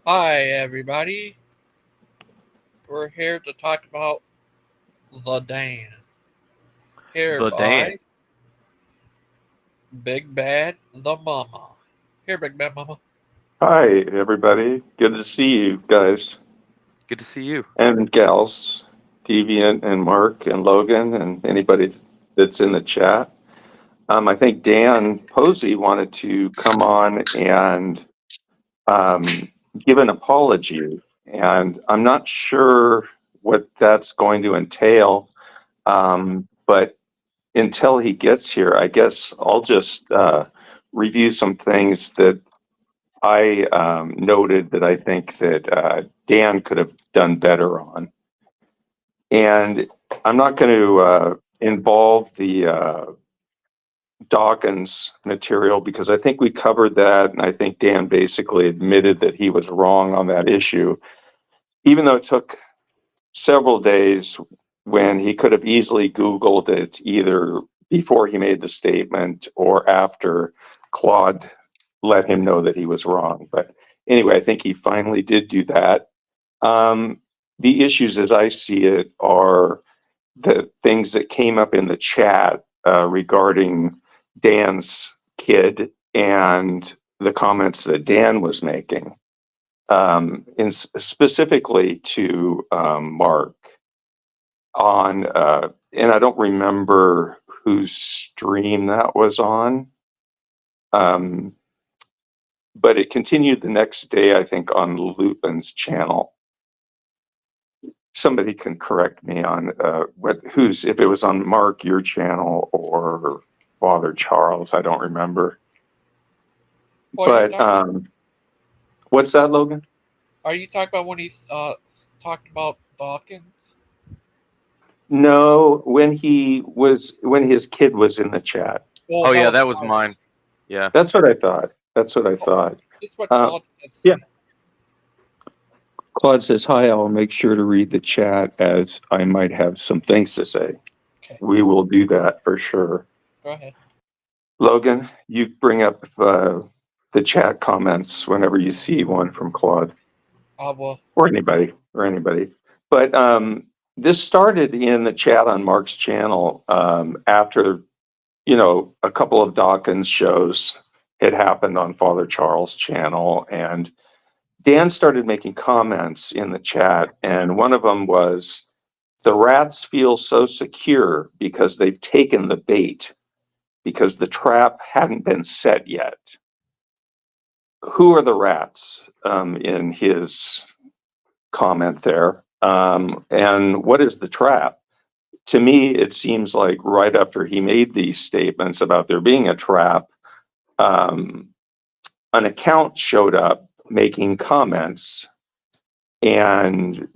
Hi, everybody. We're here to talk about the Dan. Here The Dan. by Big Bad the Mama. Here, Big Bad Mama. Hi, everybody. Good to see you guys Good to see you. and gals, Deviant and Mark and Logan and anybody that's in the chat. I think Dan Posey wanted to come on and um, give an apology, and I'm not sure what that's going to entail. But until he gets here, I guess I'll just review some things that I noted that I think that Dan could have done better on. And I'm not going to involve the Dawkins material because I think we covered that. And I think Dan basically admitted that he was wrong on that issue, even though it took several days when he could have easily Googled it either before he made the statement or after Claude let him know that he was wrong. But anyway, I think he finally did do that. Um, the issues as I see it are the things that came up in the chat regarding Dan's kid and the comments that Dan was making, specifically to Mark on, and I don't remember whose stream that was on. But it continued the next day, I think, on Lupin's channel. Somebody can correct me on if it was on Mark, your channel, or Father Charles. I don't remember. What But what's that, Logan? are you talking about when he talked about Dawkins? No, when his kid was in the chat. Well, Oh yeah, was that was mine. mine. Yeah. That's what I thought. That's what I thought. This is what Uh, Claude says. yeah. Claude says, hi, I'll make sure to read the chat as I might have some things to say. Okay, We will do that for sure. go ahead. Logan, you bring up the chat comments whenever you see one from Claude Well, or anybody. But this started in the chat on Mark's channel after, a couple of Dawkins shows had happened on Father Charles' channel, and Dan started making comments in the chat, and one of them was, the rats feel so secure because they've taken the bait, because the trap hadn't been set yet. Who are the rats in his comment there? And what is the trap? To me, it seems like right after he made these statements about there being a trap, an account showed up making comments, and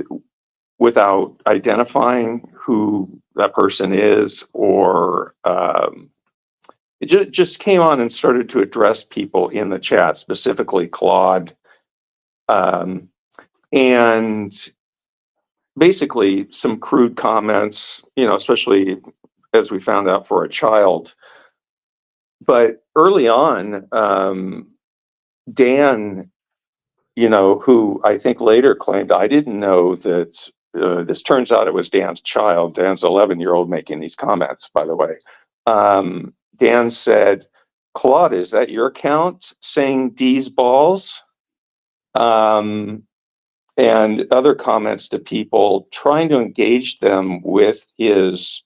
without identifying who that person is, or it just came on and started to address people in the chat, specifically Claude, and basically some crude comments, especially as we found out for a child. But early on, Dan, who I think later claimed, I didn't know that this turns out it was Dan's child, Dan's 11-year-old making these comments, by the way. Dan said, Claude, is that your account saying D's balls? And other comments to people trying to engage them with his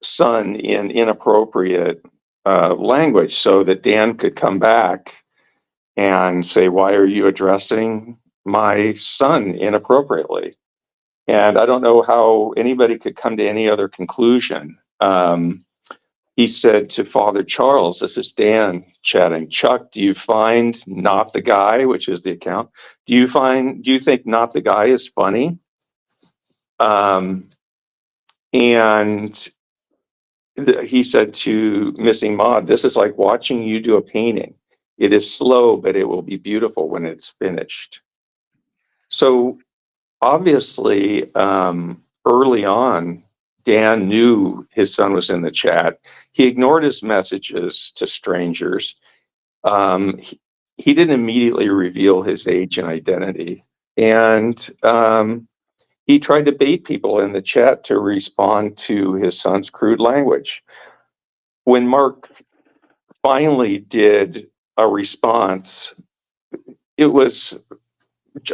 son in inappropriate language so that Dan could come back and say, why are you addressing my son inappropriately? And I don't know how anybody could come to any other conclusion. He said to Father Charles, this is Dan chatting, Chuck, do you find Not the Guy, which is the account, do you think Not the Guy is funny? And he said to Missing Mod, this is like watching you do a painting. It is slow, but it will be beautiful when it's finished. So obviously, early on, Dan knew his son was in the chat. He ignored his messages to strangers. he didn't immediately reveal his age and identity. And he tried to bait people in the chat to respond to his son's crude language. When Mark finally did a response, it was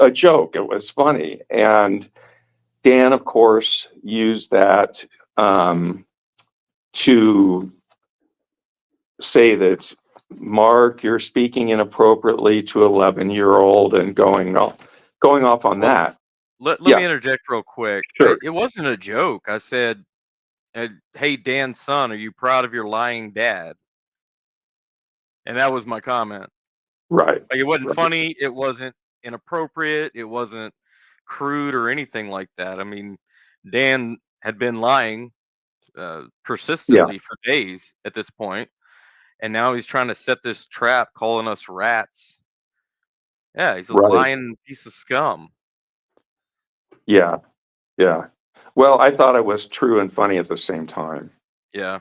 a joke. It was funny. And Dan, of course, used that to say that, Mark, you're speaking inappropriately to 11-year-old and going off on Well, that. let Yeah, me interject real quick. sure. It wasn't a joke. I said, "Hey, Dan's son, are you proud of your lying dad?" And that was my comment. Right. Like, it wasn't Right. funny. It wasn't inappropriate. It wasn't crude or anything like that. I mean, Dan had been lying Yeah. persistently for days at this point, and now he's trying to set this trap, calling us rats. Yeah, he's a Right. lying piece of scum. Yeah. Yeah. Well, I thought it was true and funny at the same time. Yeah.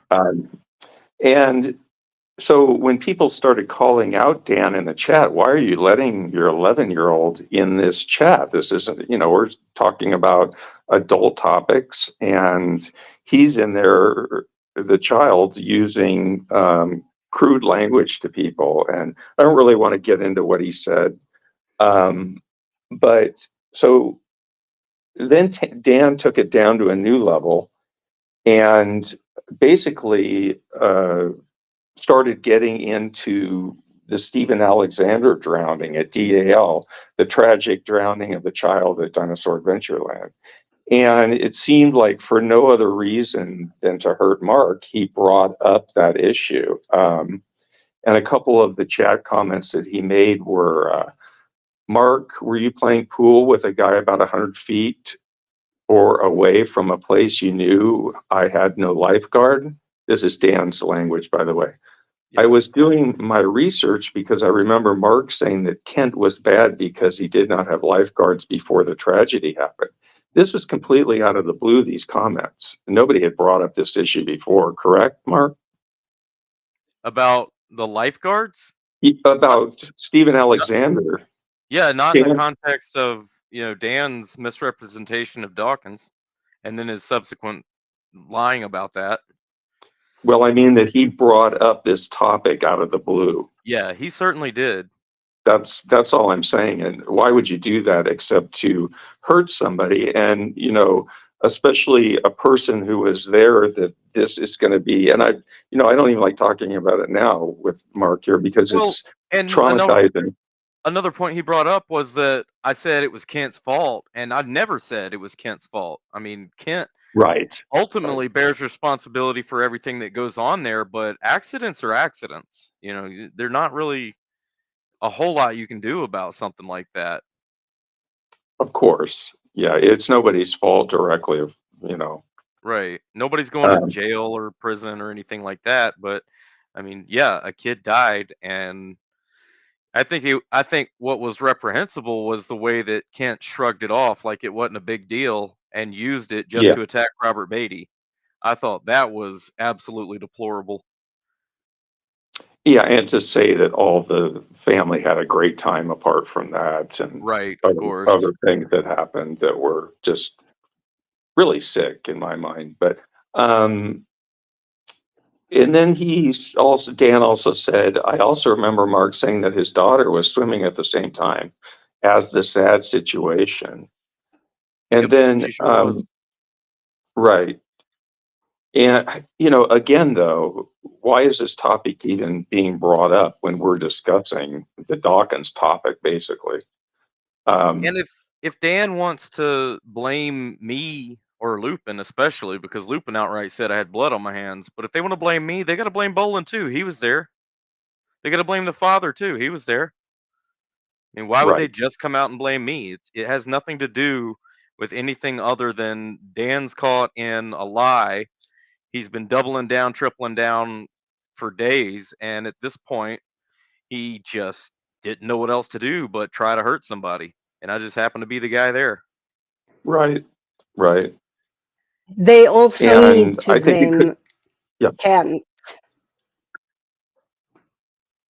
And so when people started calling out Dan in the chat, why are you letting your 11-year-old in this chat? This isn't, we're talking about adult topics, and he's in there, the child, using crude language to people. And I don't really want to get into what he said. But so then Dan took it down to a new level and basically started getting into the Stephen Alexander drowning at DAL, the tragic drowning of the child at Dinosaur Adventureland. And it seemed like for no other reason than to hurt Mark, he brought up that issue. And a couple of the chat comments that he made were, Mark, were you playing pool with a guy about 100 feet or away from a place you knew I had no lifeguard? This is Dan's language, by the way. Yeah. I was doing my research because I remember Mark saying that Kent was bad because he did not have lifeguards before the tragedy happened. This was completely out of the blue, these comments. Nobody had brought up this issue before, correct, Mark? About the lifeguards? About Stephen Alexander. Yeah, not in the Dan, context of, Dan's misrepresentation of Dawkins and then his subsequent lying about that. well, I mean that he brought up this topic out of the blue. Yeah, he certainly did. That's all I'm saying. And why would you do that except to hurt somebody? And especially a person who was there, that this is going to be. And I don't even like talking about it now with Mark here because Well, it's and traumatizing. another point he brought up was that I said it was Kent's fault, and I never said it was Kent's fault. I mean, Kent Right. ultimately bears responsibility for everything that goes on there, but accidents are accidents. They're not really a whole lot you can do about something like that. Of course. Yeah. It's nobody's fault directly. Right. Nobody's going to Um, jail or prison or anything like that, but I mean, yeah, a kid died, and I think what was reprehensible was the way that Kent shrugged it off like it wasn't a big deal and used it just yeah. to attack Robert Beatty. I thought that was absolutely deplorable. Yeah. And to say that all the family had a great time apart from that, and Right, of course. other things that happened that were just really sick in my mind. But and then Dan also said, I also remember Mark saying that his daughter was swimming at the same time as the sad situation. And Yep, then she sure was. right. And again though, why is this topic even being brought up when we're discussing the Dawkins topic, basically? And if Dan wants to blame me or Lupin, especially because Lupin outright said I had blood on my hands, but if they want to blame me, they got to blame Bolin too. He was there. They got to blame the father too. He was there. I mean, why would they Right. just come out and blame me? It has nothing to do with anything other than Dan's caught in a lie. He's been doubling down, tripling down for days, and at this point, he just didn't know what else to do but try to hurt somebody. And I just happened to be the guy there. Right. Right. They also need And to I think it could, blame yeah. Kent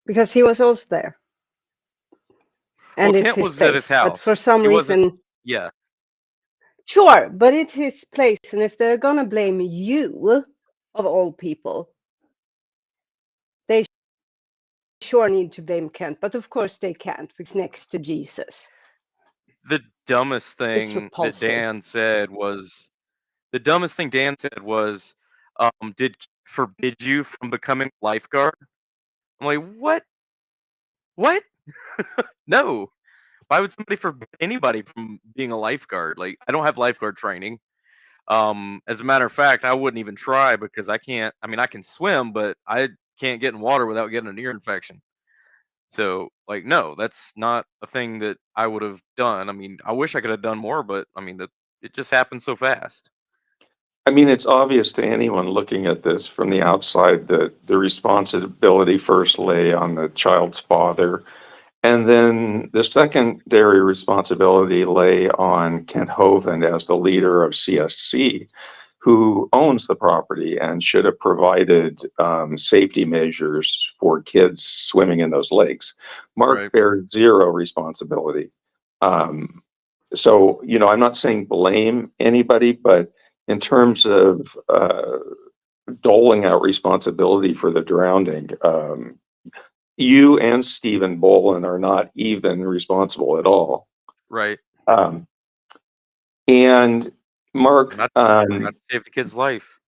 because he was also there. and Well, it's Kent his was at his place. But for house. some It wasn't. reason, Yeah, sure, but it's his place, and if they're gonna blame you, of all people, they sure need to blame Kent. But of course they can't, because next to Jesus. the dumbest It's thing that repulsive. Dan said was did Kent forbid you from becoming a lifeguard? I'm like, what? What? No. Why would somebody forbid anybody from being a lifeguard? Like, I don't have lifeguard training. As a matter of fact, I wouldn't even try because I can't. I mean, I can swim, but I can't get in water without getting an ear infection. So, like, no, that's not a thing that I would have done. I mean, I wish I could have done more, but I mean, it just happened so fast. I mean, it's obvious to anyone looking at this from the outside that the responsibility first lay on the child's father. And then the secondary responsibility lay on Kent Hovind as the leader of CSC, who owns the property and should have provided safety measures for kids swimming in those lakes. Mark Right. bears zero responsibility. So, I'm not saying blame anybody, but in terms of doling out responsibility for the drowning, you and Stephen Bolin are not even responsible at all. Right. Um, and Mark, Not to save the kid's life.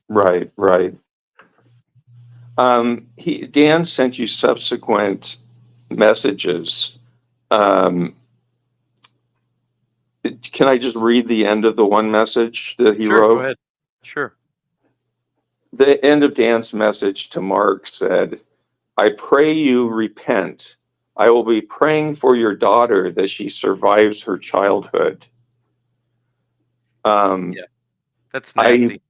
right. Dan sent you subsequent messages. Can I just read the end of the one message that he Sure, wrote? go ahead. Sure. The end of Dan's message to Mark said, I pray you repent. I will be praying for your daughter that she survives her childhood. Yeah, that's nasty.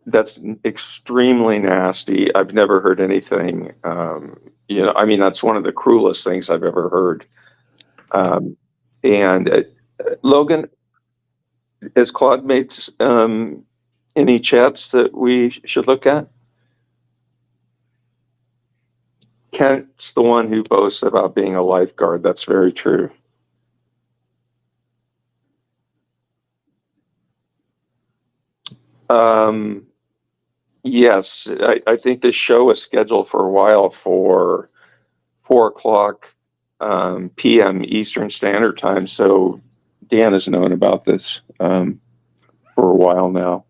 That's extremely nasty. I've never heard anything. That's one of the cruelest things I've ever heard. And Logan, has Claude made any chats that we should look at? Kent's the one who boasts about being a lifeguard. That's very true. Yes, I think this show is scheduled for a while for 4:00 p.m. Eastern Standard Time. So Dan has known about this for a while now.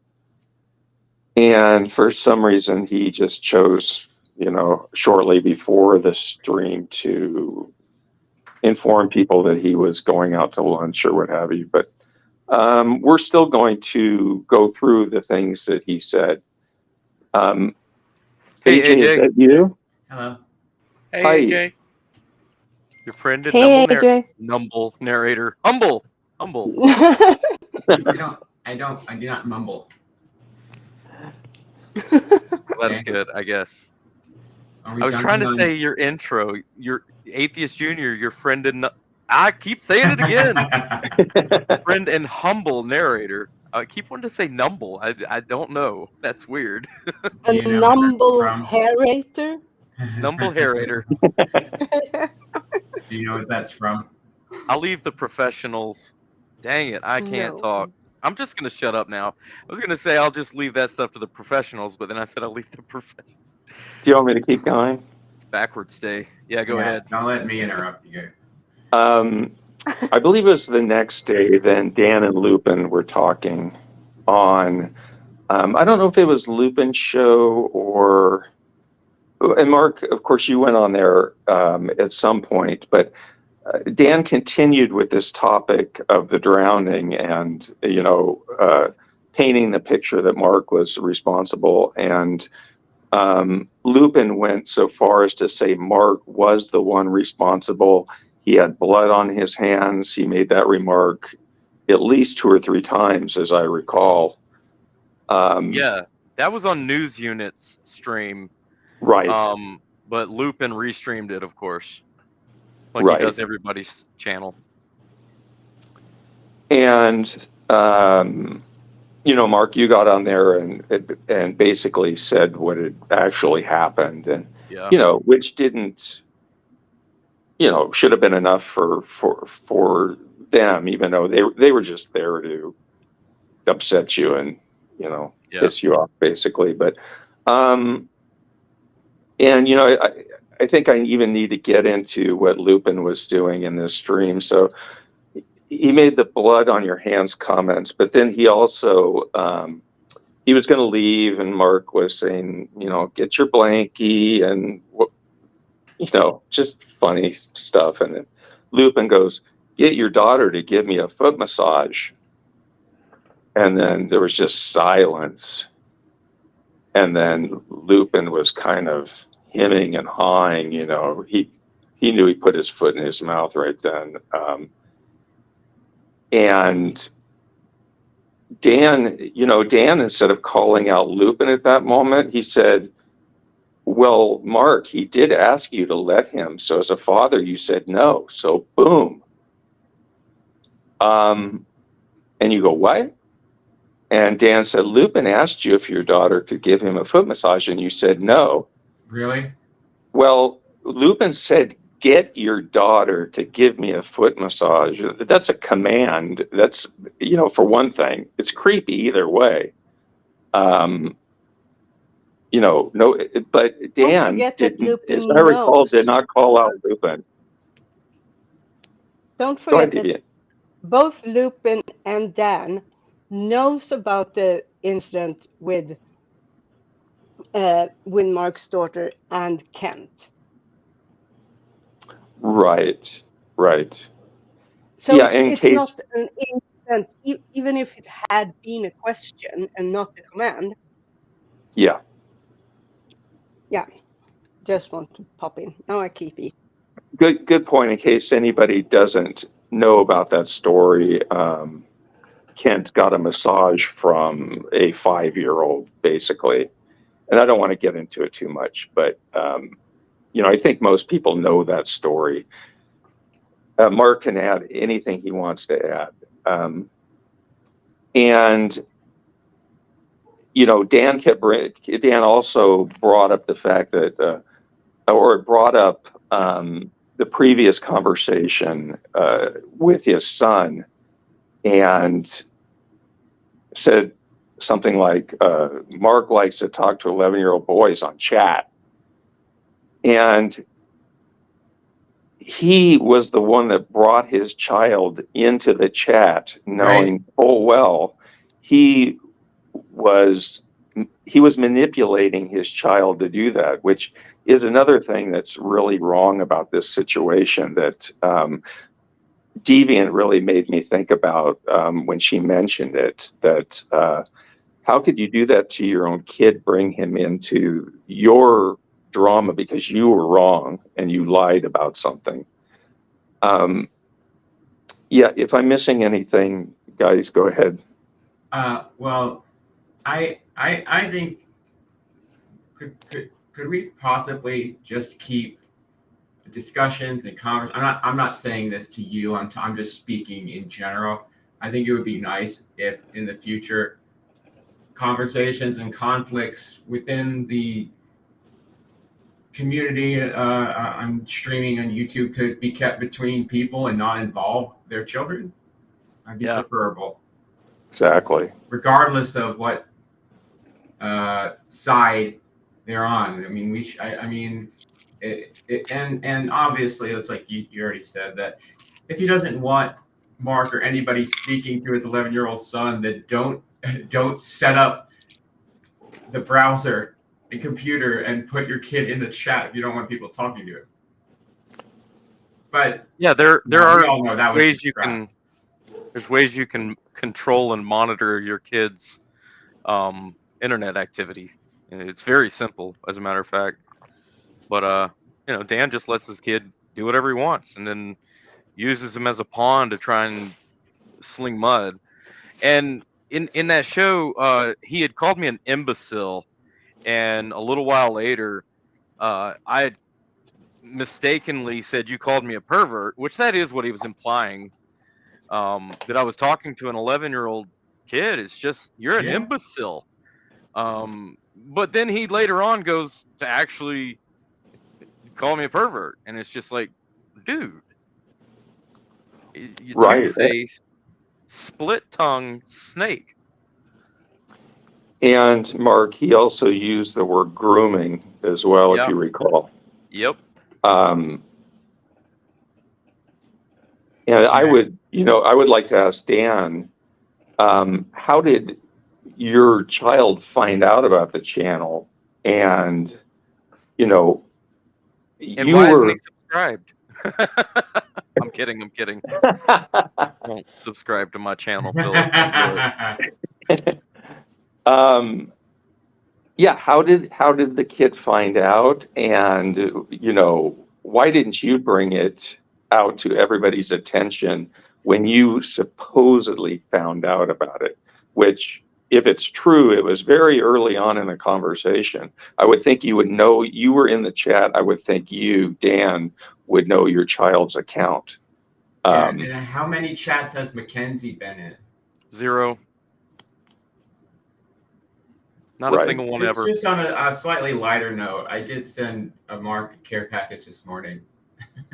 And for some reason, he just chose, shortly before the stream to inform people that he was going out to lunch or what have you. But we're still going to go through the things that he said. Hey, AJ, is AJ. that you? Hello. Hey, Hi. AJ. Your friend and Hey, AJ. Numble narrator. Humble. I do not mumble. Well, that's Okay. good, I guess. Are we I was trying to dunking say your intro. Your Atheist Junior, your friend and I keep saying it again. Friend and humble narrator. I keep wanting to say numble. I don't know. That's weird. Do A you know where that's numble from? hairator. Numble narrator. Do you know what that's from? I'll leave the professionals. Dang it, I can't No. talk. I'm just gonna shut up now. I was gonna say I'll just leave that stuff to the professionals, but then I said I'll leave the professionals. Do you want me to keep going? Backwards day. Yeah, go ahead. Don't let me interrupt you. I believe it was the next day. Then Dan and Lupin were talking on. I don't know if it was Lupin's show or. And Mark, of course, you went on there at some point, but Dan continued with this topic of the drowning and, painting the picture that Mark was responsible. And Lupin went so far as to say Mark was the one responsible. He had blood on his hands. He made that remark at least 2 or 3 times, as I recall. Yeah, that was on News Unit's stream. Right. But Lupin restreamed it, of course, like Right. he does everybody's channel. And Mark, you got on there and basically said what had actually happened, and Yeah. which didn't should have been enough for them, even though they were just there to upset you and Yeah. piss you off, basically. But and I think I even need to get into what Lupin was doing in this stream. So he made the blood on your hands comments, but then he also he was going to leave, and Mark was saying, get your blankie and just funny stuff. And then Lupin goes, get your daughter to give me a foot massage. And then there was just silence. And then Lupin was kind of hemming and hawing, he knew he put his foot in his mouth right then. And Dan, instead of calling out Lupin at that moment, he said, well, Mark, he did ask you to let him. So as a father, you said no. So boom. And you go, what? And Dan said, Lupin asked you if your daughter could give him a foot massage, and you said no. Really? Well, Lupin said, get your daughter to give me a foot massage. That's a command. That's, for one thing, it's creepy either way. No, but Dan, forget that Lupin as I recall, knows. did not call out Lupin. Don't Go ahead, forget that Deviant. both Lupin and Dan knows about the incident with Mark's daughter and Kent. Right. So Yeah, it's not an incident, even if it had been a question and not a command. Yeah. Yeah, just want to pop in. Now I keep eating. Good point. In case anybody doesn't know about that story, Kent got a massage from a 5-year-old, basically. And I don't want to get into it too much, but I think most people know that story. Mark can add anything he wants to add. And Dan also brought up the fact that, or brought up the previous conversation with his son, and said something like, Mark likes to talk to 11-year-old boys on chat. And he was the one that brought his child into the chat, knowing full well he was manipulating his child to do that, which is another thing that's really wrong about this situation that Deviant really made me think about when she mentioned it, that how could you do that to your own kid, bring him into your drama because you were wrong and you lied about something? Yeah, if I'm missing anything, guys, go ahead. Well, I think could we possibly just keep discussions and I'm not saying this to you. I'm just speaking in general. I think it would be nice if in the future conversations and conflicts within the community I'm streaming on YouTube could be kept between people and not involve their children. That'd be preferable. Exactly. Regardless of what side they're on. I mean, and obviously, it's like you already said that if he doesn't want Mark or anybody speaking to his 11-year-old son, that don't set up the browser and computer and put your kid in the chat if you don't want people talking to him. But yeah, there are we all know that ways there's ways you can control and monitor your kids' internet activity. It's very simple, as a matter of fact. But Dan just lets his kid do whatever he wants, and then uses him as a pawn to try and sling mud. And in that show, he had called me an imbecile, and a little while later, I had mistakenly said you called me a pervert, which that is what he was implying. That I was talking to an 11-year-old kid. It's just you're an imbecile. But then he later on goes to actually call me a pervert, and it's just like dude, you Right. two-faced, split-tongued snake. And Mark, he also used the word grooming as well, if Yep. you recall. Yep. And I would like to ask Dan, how did your child find out about the channel? And, And you why isn't were. he subscribed? I'm kidding. Won't subscribe to my channel, Philip. Don't do it. Yeah, how did the kid find out? And, why didn't you bring it out to everybody's attention when you supposedly found out about it? Which, if it's true, it was very early on in the conversation. I would think you would know. You were in the chat. I would think you, Dan, would know your child's account. And how many chats has Mackenzie been in? 0. Not Right. a single one ever. Just on a slightly lighter note, I did send a Mark care package this morning.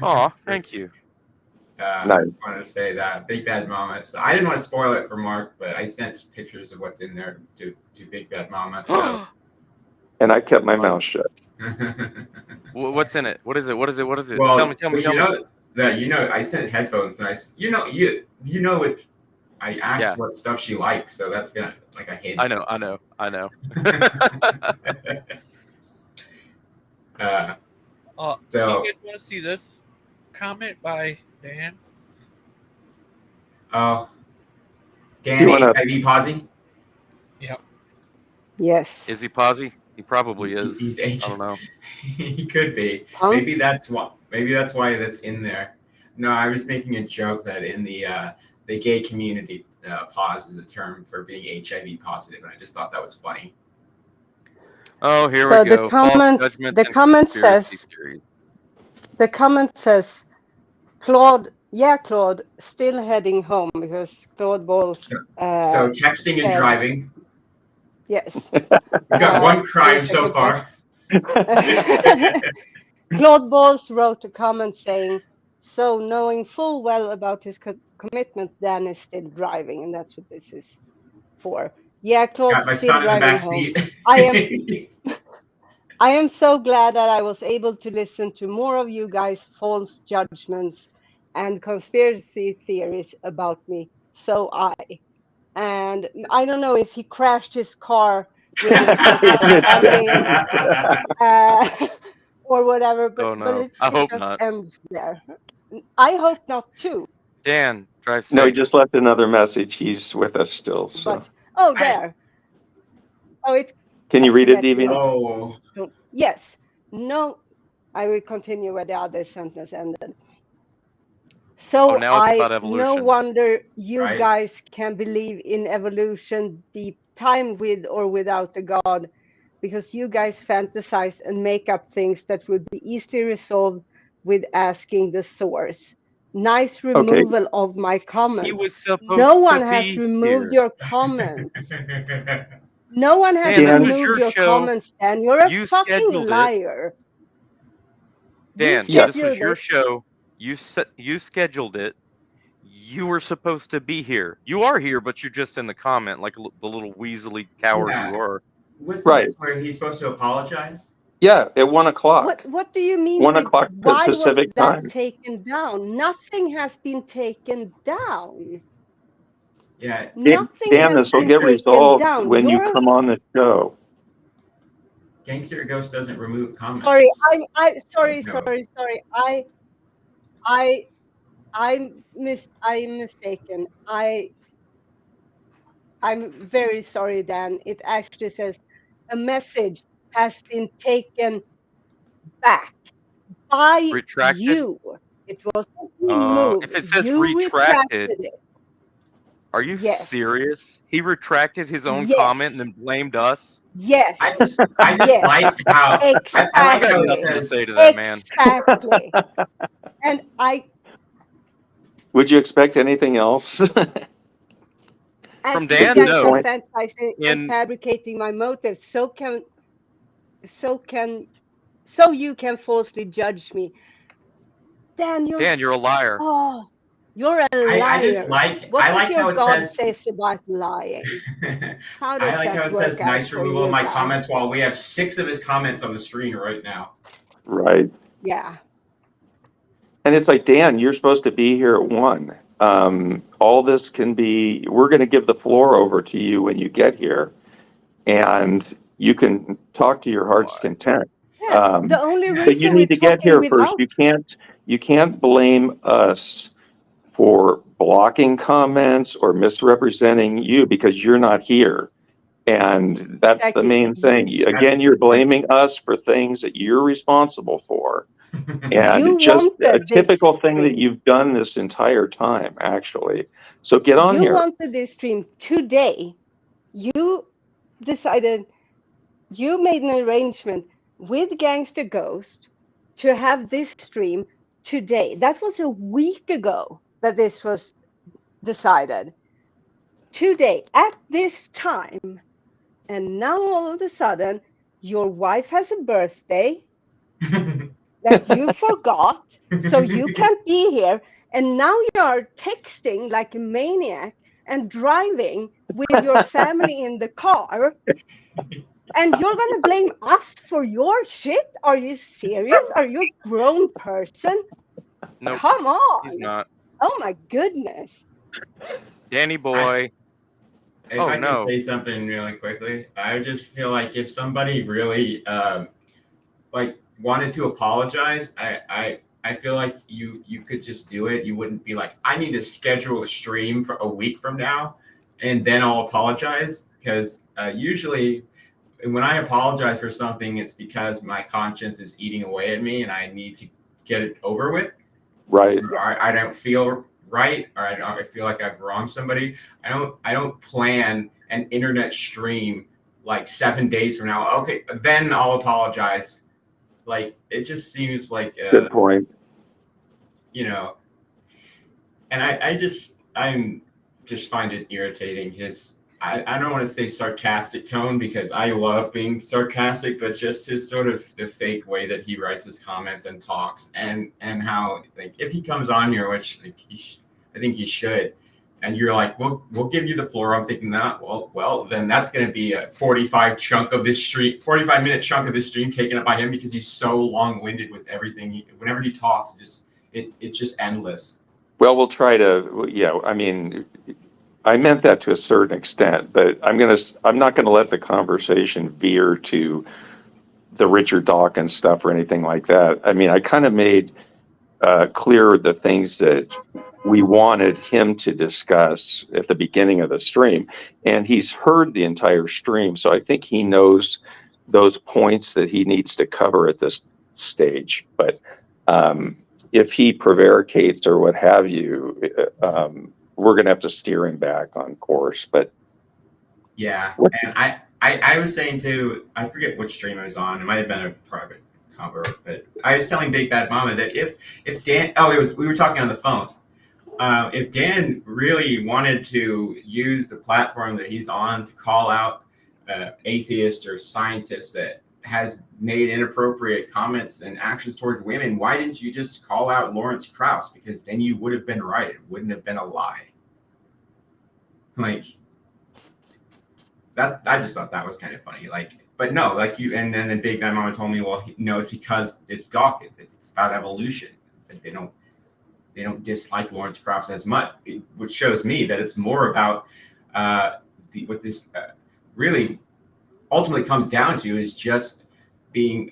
Aw, thank you. Nice. Just wanted to say that. Big Bad Mama. So I didn't want to spoil it for Mark, but I sent pictures of what's in there to Big Bad Mama. So. And I kept my mouth shut. What's in it? What is it? Well, tell me. I sent headphones, and what I asked what stuff she likes, so that's gonna like a hint. I know. So you guys want to see this comment by Dan? Dan HIV Posy? Yep. Yes. Is he posy? He probably is. He's I don't know. He could be. Huh? Maybe that's why that's in there. No, I was making a joke that in the gay community, pos is a term for being HIV positive, and I just thought that was funny. Oh, here So we go. the comment says, Claude, still heading home because Claude Balls. So texting and driving. Yes. We got one crime so far. Claude Balls wrote a comment saying, so knowing full well about his commitment, Dan is still driving, and that's what this is for. Yeah, Claude's got my still son in the driving back home. seat. I am so glad that I was able to listen to more of you guys' false judgments and conspiracy theories about me. So and I don't know if he crashed his car with misunderstandings or whatever, but it hope just not. ends there. I hope not too. Dan, drive safe. No, he just left another message. He's with us still. So. But there. Oh, it's. Can you read it, Deviant? Oh. Yes. No. I will continue where the other sentence ended. So now it's about evolution. No wonder you guys can believe in evolution deep time with or without a god, because you guys fantasize and make up things that would be easily resolved with asking the source. Nice removal of my comments. He was supposed no one to has be removed here. your comments. No one has Dan, removed your comments, Dan. You're a fucking liar. Dan, this was your show. You scheduled it. You were supposed to be here. You are here, but you're just in the comment like the little weaselly coward you are. Wasn't this where he's supposed to apologize? Yeah, at 1 o'clock. What do you mean? 1 o'clock why Pacific was that time. taken down? Nothing has been taken down. Yeah, nothing. Dan, this will get resolved when you come on the show. Gangster Ghost doesn't remove comments. Sorry, sorry. I'm mistaken. I'm very sorry, Dan. It actually says a message has been taken back by you. It wasn't removed. If it says you retracted it. Are you serious? He retracted his own comment and then blamed us? Yes. I just like how exactly. I like how it says, says say to that man. Exactly. And Would you expect anything else? From Dan? No. And fabricating my motives, so you can falsely judge me. Dan, Dan, you're a liar. Oh, you're a I liar. just What I does like your how it God says says about lying? How I does like how that it work says out nice for removal you, of my Dan? comments while we have 6 of his comments on the screen right now. Right. Yeah. And it's like, Dan, you're supposed to be here at 1. All this can be, we're going to give the floor over to you when you get here, and you can talk to your heart's content. Yeah. The only But you reason we're need to get talking here first. without You can't blame us for blocking comments or misrepresenting you because you're not here. And that's the exactly main thing. That's Again, you're blaming us for things that you're responsible for. you And just a wanted this typical thing that stream. you've done this entire time, actually. So get on You here. wanted this stream today. You decided you made an arrangement with Gangster Ghost to have this stream today. That was a week ago that this was decided. Today, at this time. And now all of a sudden, your wife has a birthday that you forgot, so you can't be here. And now you're texting like a maniac and driving with your family in the car. And you're going to blame us for your shit? Are you serious? Are you a grown person? Nope, Come on. he's not. Oh my goodness. Danny boy. If Oh, I can no. say something really quickly, I just feel like if somebody really like wanted to apologize, I feel like you could just do it. You wouldn't be like, I need to schedule a stream for a week from now, and then I'll apologize. Because usually, when I apologize for something, it's because my conscience is eating away at me, and I need to get it over with. Right. Or I don't feel right, or I feel like I've wronged somebody. I don't plan an internet stream like 7 days from now. Okay, then I'll apologize. Like it just seems like Good point. you know, and I'm just find it irritating his I don't want to say sarcastic tone because I love being sarcastic, but just his sort of the fake way that he writes his comments and talks, and how like if he comes on here, which like I think he should, and you're like, we'll give you the floor. I'm thinking that well then that's going to be a 45 minute chunk of this stream taken up by him because he's so long winded with everything. Whenever he talks, it's just endless. Well, we'll try to, yeah, I mean, I meant that to a certain extent, but I'm not gonna let the conversation veer to the Richard Dawkins stuff or anything like that. I mean, I kind of made clear the things that we wanted him to discuss at the beginning of the stream, and he's heard the entire stream, so I think he knows those points that he needs to cover at this stage. But if he prevaricates or what have you, we're going to have to steer him back on course. But yeah, and I was saying too, I forget which stream I was on. It might have been a private convo, but I was telling Big Bad Mama that if Dan, we were talking on the phone. If Dan really wanted to use the platform that he's on to call out atheists or scientists that has made inappropriate comments and actions towards women, why didn't you just call out Lawrence Krauss? Because then you would have been right. It wouldn't have been a lie. Like that, I just thought that was kind of funny. Like, but no, like you, and then the Big Bad Mama told me, well, no, it's because it's Dawkins. It's about evolution. It's like they don't dislike Lawrence Krauss as much, which shows me that it's more about what this really ultimately comes down to is just being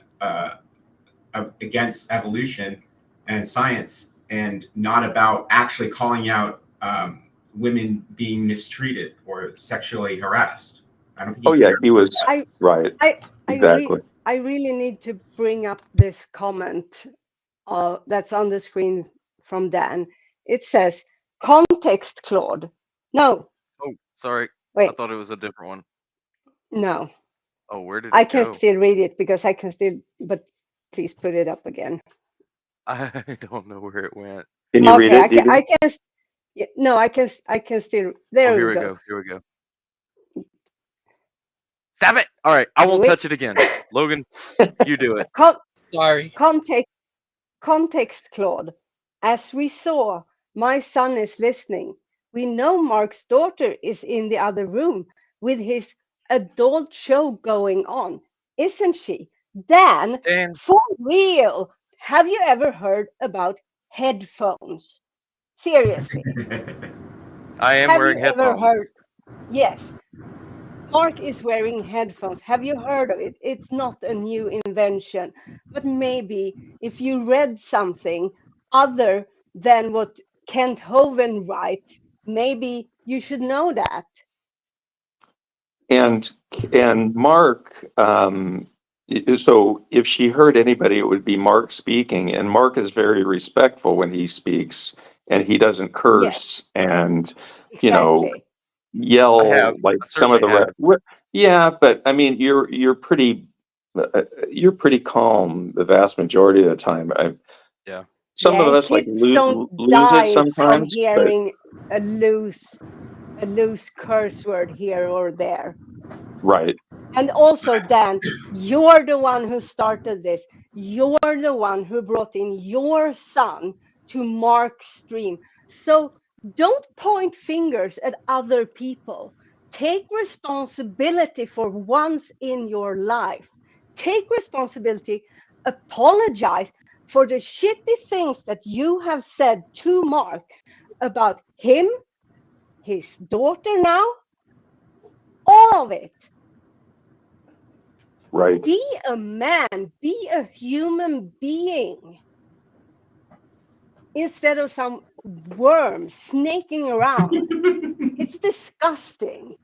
against evolution and science, and not about actually calling out women being mistreated or sexually harassed. I don't think. Oh yeah, he was right. Exactly. I really need to bring up this comment that's on the screen from Dan. It says context, Claude. No. Oh, sorry. Wait. I thought it was a different one. No. Oh, where did it I go? can still read it because I can still, but please put it up again. I don't know where it went. Can you read it? I can. Yeah, no, I can still. There Here we go. Here we go. Stop it! All right, I won't touch it again. Logan, you do it. Sorry. Context, Claude. As we saw, my son is listening. We know Mark's daughter is in the other room with his adult show going on, isn't she? Dan, Dan, for real, have you ever heard about headphones? Seriously, I am have wearing you ever headphones. heard? Yes, Mark is wearing headphones. Have you heard of it? It's not a new invention, but maybe if you read something other than what Kent Hovind writes, maybe you should know that. And Mark, so if she heard anybody, it would be Mark speaking. And Mark is very respectful when he speaks, and he doesn't curse and, you know, Exactly. yell like I some of certainly the have. yeah, but I mean, you're pretty calm the vast majority of the time. Yeah. Some Yeah, of and us like kids don't lose it die from sometimes, but hearing a loose curse word here or there. right. And also, Dan, you're the one who started this. You're the one who brought in your son to Mark's stream. So don't point fingers at other people. Take responsibility for once in your life. Take responsibility, apologize for the shitty things that you have said to Mark about him, his daughter now, all of it. Right. Be a man, be a human being instead of some worm snaking around. It's disgusting.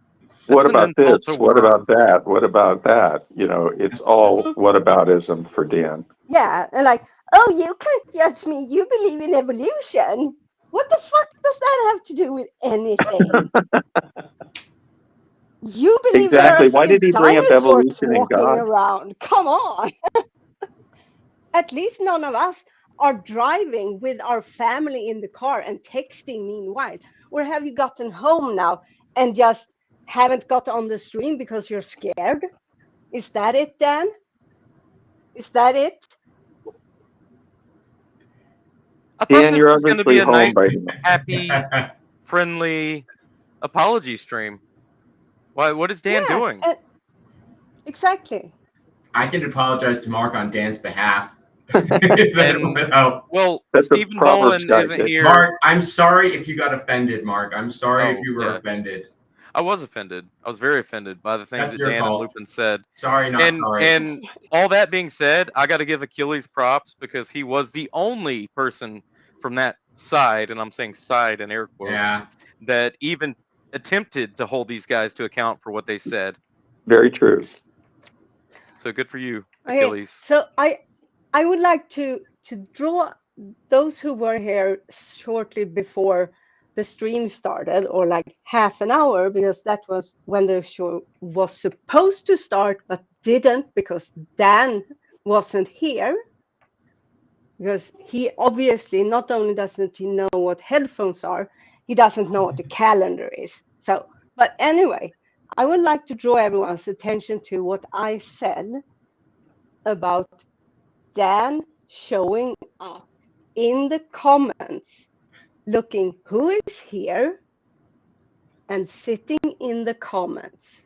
What That's an about insult to this? What worm. about that? What about that? You know, it's all whataboutism for Dan. Yeah, and like, oh, you can't judge me. You believe in evolution. What the fuck does that have to do with anything? You believe there are Exactly. Why still did he bring up dinosaurs evolution and walking God? around? Come on. At least none of us are driving with our family in the car and texting meanwhile. Or have you gotten home now and just haven't got on the stream because you're scared? Is that it, Dan? Is that it? I thought Dan, this you're was going to be obviously a home nice, by now. happy, friendly apology stream. What is Dan Yeah, doing? exactly. I can apologize to Mark on Dan's behalf. If that And would help. well, That's a Stephen Proverbs Bowen guy. isn't here. Mark, I'm sorry if you got offended, Mark. I'm sorry if Oh, you were yeah. offended. I was offended. I was very offended by the things That's that your Dan and fault. Lupin said. Sorry, not sorry. And all that being said, I got to give Achilles props because he was the only person from that side, and I'm saying side in air quotes, Yeah. that even attempted to hold these guys to account for what they said. Very true. So good for you, Okay, Achilles. so I would like to draw those who were here shortly before the stream started, or like half an hour, because that was when the show was supposed to start but didn't because Dan wasn't here. Because he obviously not only doesn't he know what headphones are, he doesn't know what the calendar is. So, but anyway, I would like to draw everyone's attention to what I said about Dan showing up in the comments, looking who is here and sitting in the comments,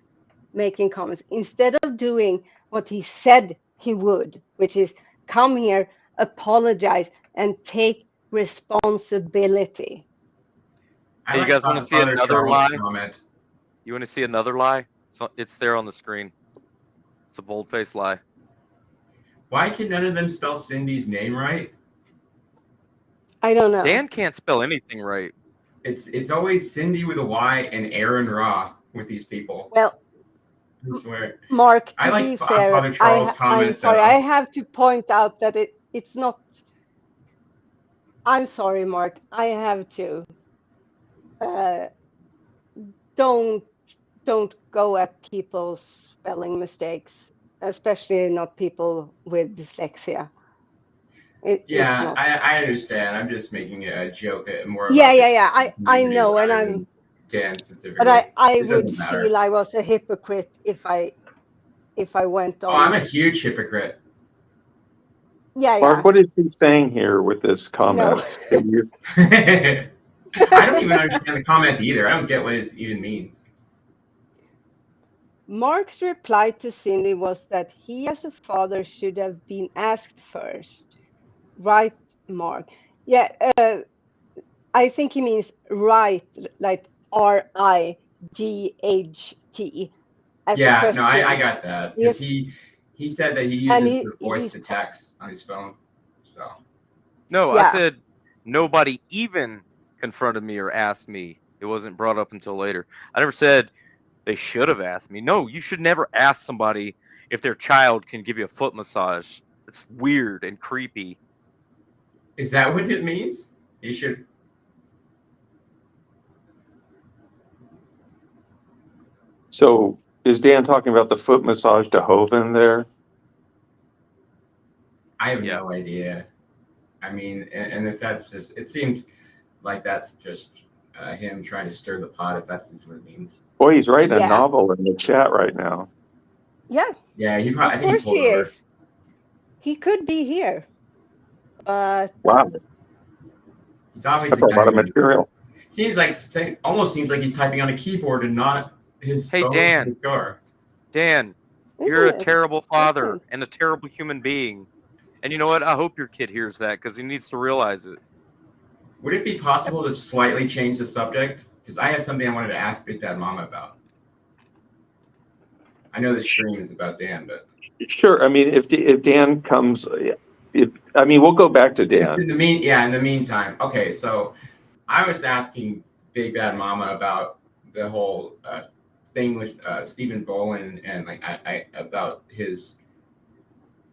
making comments instead of doing what he said he would, which is come here, apologize, and take responsibility. Hey, you guys want to see Father another Charles' lie? comment. You want to see another lie? So it's there on the screen. It's a bold-faced lie. Why can none of them spell Cindy's name right? I don't know. Dan can't spell anything right. It's always Cindy with a Y and Aaron Ra with these people. Well, I swear. Mark, I to like be fair, Father Charles' I'm comment, sorry. though. I have to point out that it's not. I'm sorry, Mark. I have to. Don't go at people's spelling mistakes, especially not people with dyslexia. It's Yeah, not. I understand. I'm just making a joke more Yeah, about the yeah. I community know, and rather I'm. than Dan specifically. But I It doesn't would matter. feel I was a hypocrite if I went Oh, I'm on. a huge hypocrite. Yeah, Mark, what is he saying here with this comment? Can you- I don't even understand the comment either. I don't get what it even means. Mark's reply to Cindy was that he, as a father, should have been asked first. Right, Mark? Yeah, I think he means right, like RIGHT, as a Yeah, no, I question. got that because Yes, he said that he and uses the voice he's to text on his phone. So No, I yeah, said nobody even confronted me or asked me. It wasn't brought up until later. I never said they should have asked me. No, you should never ask somebody if their child can give you a foot massage. It's weird and creepy. is that what it means? You should. So is Dan talking about the foot massage to Hovind there? I have Yeah. no idea. I mean, and if that's just, it seems like that's just him trying to stir the pot. If that's what it means. Boy, he's writing a Yeah. novel in the chat right now. yeah. Yeah, he probably. I Of think he course pulled he over. is. He could be here, but Wow, He's that's obviously a lot of typing. material. Seems like almost seems like he's typing on a keyboard and not his Hey, phone Dan. or his car. Dan, you're a isn't it? terrible father Listen. and a terrible human being. And you know what? I hope your kid hears that because he needs to realize it. Would it be possible to slightly change the subject? Because I have something I wanted to ask Big Dad Mama about. I know the stream is about Dan, but Sure. I mean, if Dan comes, we'll go back to Dan. in the meantime, okay. So I was asking Big Bad Mama about the whole thing with Stephen Bolin and like I about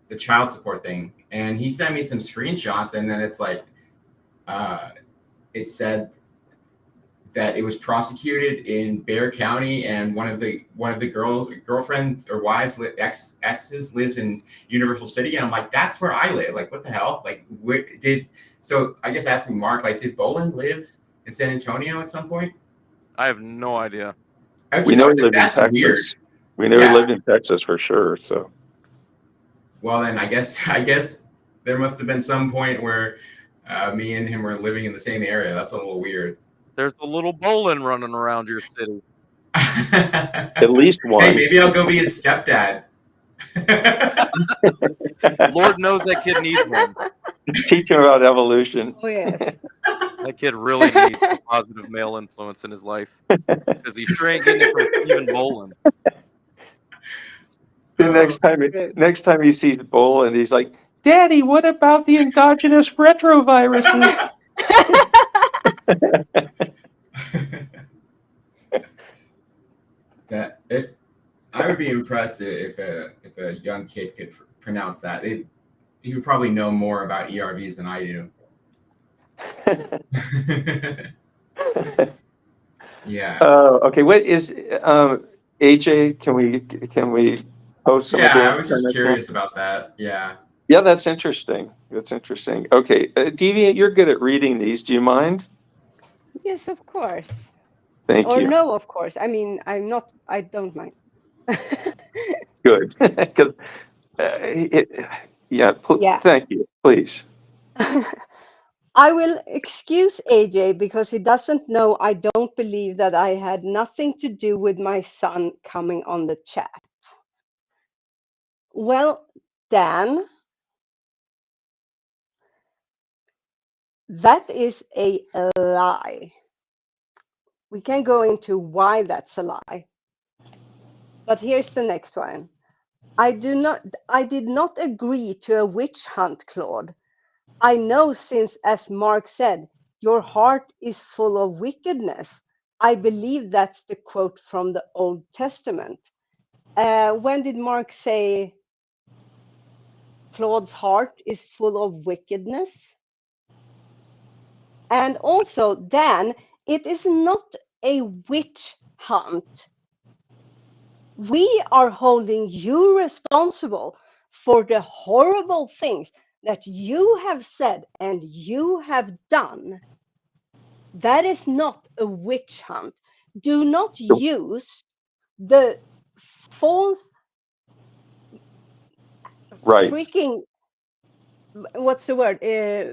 the child support thing, and he sent me some screenshots, and then it's like it said that it was prosecuted in Bexar County, and one of the girlfriends or wives exes lives in Universal City, and I'm like, that's where I live. Like, what the hell? Like, so I guess asking Mark, like, did Bolin live in San Antonio at some point? I have no idea. We know he Like, lived in that's Texas. weird. We know Yeah. he lived in Texas for sure. So Well, then I guess there must have been some point where me and him were living in the same area. That's a little weird. There's a little Bolin running around your city. at least one. Hey, maybe I'll go be his stepdad. Lord knows that kid needs one. Teach him about evolution. Oh yes. That kid really needs a positive male influence in his life because he sure ain't getting it from Stephen Bolin. The next time he sees Bolin, he's like, "Daddy, what about the endogenous retroviruses?" That if I would be impressed if a young kid could pronounce that. He would probably know more about ERVs than I do. Yeah. Okay. What is AJ? Can we post some of Yeah, Dan I was just comments now? curious about that. Yeah. Yeah, that's interesting. That's interesting. Okay, Deviant, you're good at reading these. Do you mind? Yes, of course. Thank Or you. no, of course. I mean, I don't mind. Good. 'Cause, Yeah. Thank you. Please. I will excuse AJ because he doesn't know I don't believe that I had nothing to do with my son coming on the chat. Well, Dan, that is a lie. We can go into why that's a lie. But here's the next one. I did not agree to a witch hunt, Claude. I know since, as Mark said, your heart is full of wickedness. I believe that's the quote from the Old Testament. When did Mark say Claude's heart is full of wickedness? And also, Dan, it is not a witch hunt. We are holding you responsible for the horrible things that you have said and you have done. That is not a witch hunt. Do not use the false Right. freaking what's the word?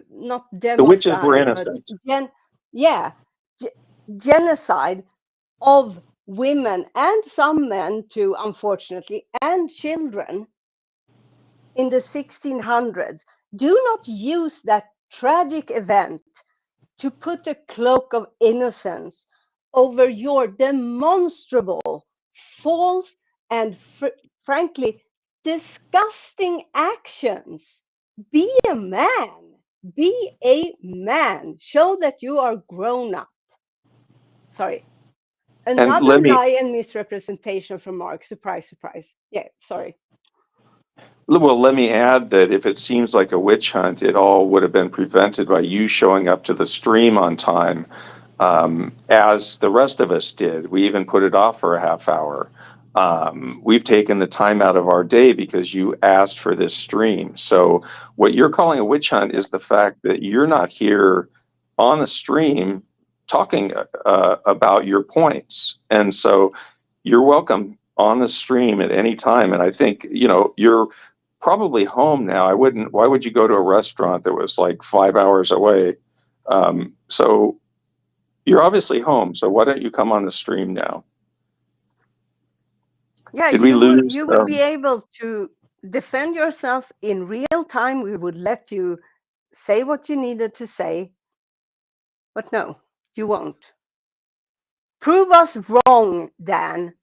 Not The witches were democide, but innocent. yeah, genocide of women and some men too, unfortunately, and children in the 1600s. Do not use that tragic event to put a cloak of innocence over your demonstrable, false, and frankly disgusting actions. Be a man. Be a man. Show that you are grown up. Sorry. And Another lie and misrepresentation from Mark. Surprise, surprise. Yeah, sorry. well, let me add that if it seems like a witch hunt, it all would have been prevented by you showing up to the stream on time, as the rest of us did. We even put it off for a half hour. We've taken the time out of our day because you asked for this stream. So what you're calling a witch hunt is the fact that you're not here on the stream talking about your points. And so you're welcome on the stream at any time. And I think, you're probably home now. Why would you go to a restaurant that was like 5 hours away? So you're obviously home. So why don't you come on the stream now? Yeah, Did we lose? you would be able to defend yourself in real time. We would let you say what you needed to say, but no, you won't. Prove us wrong, Dan.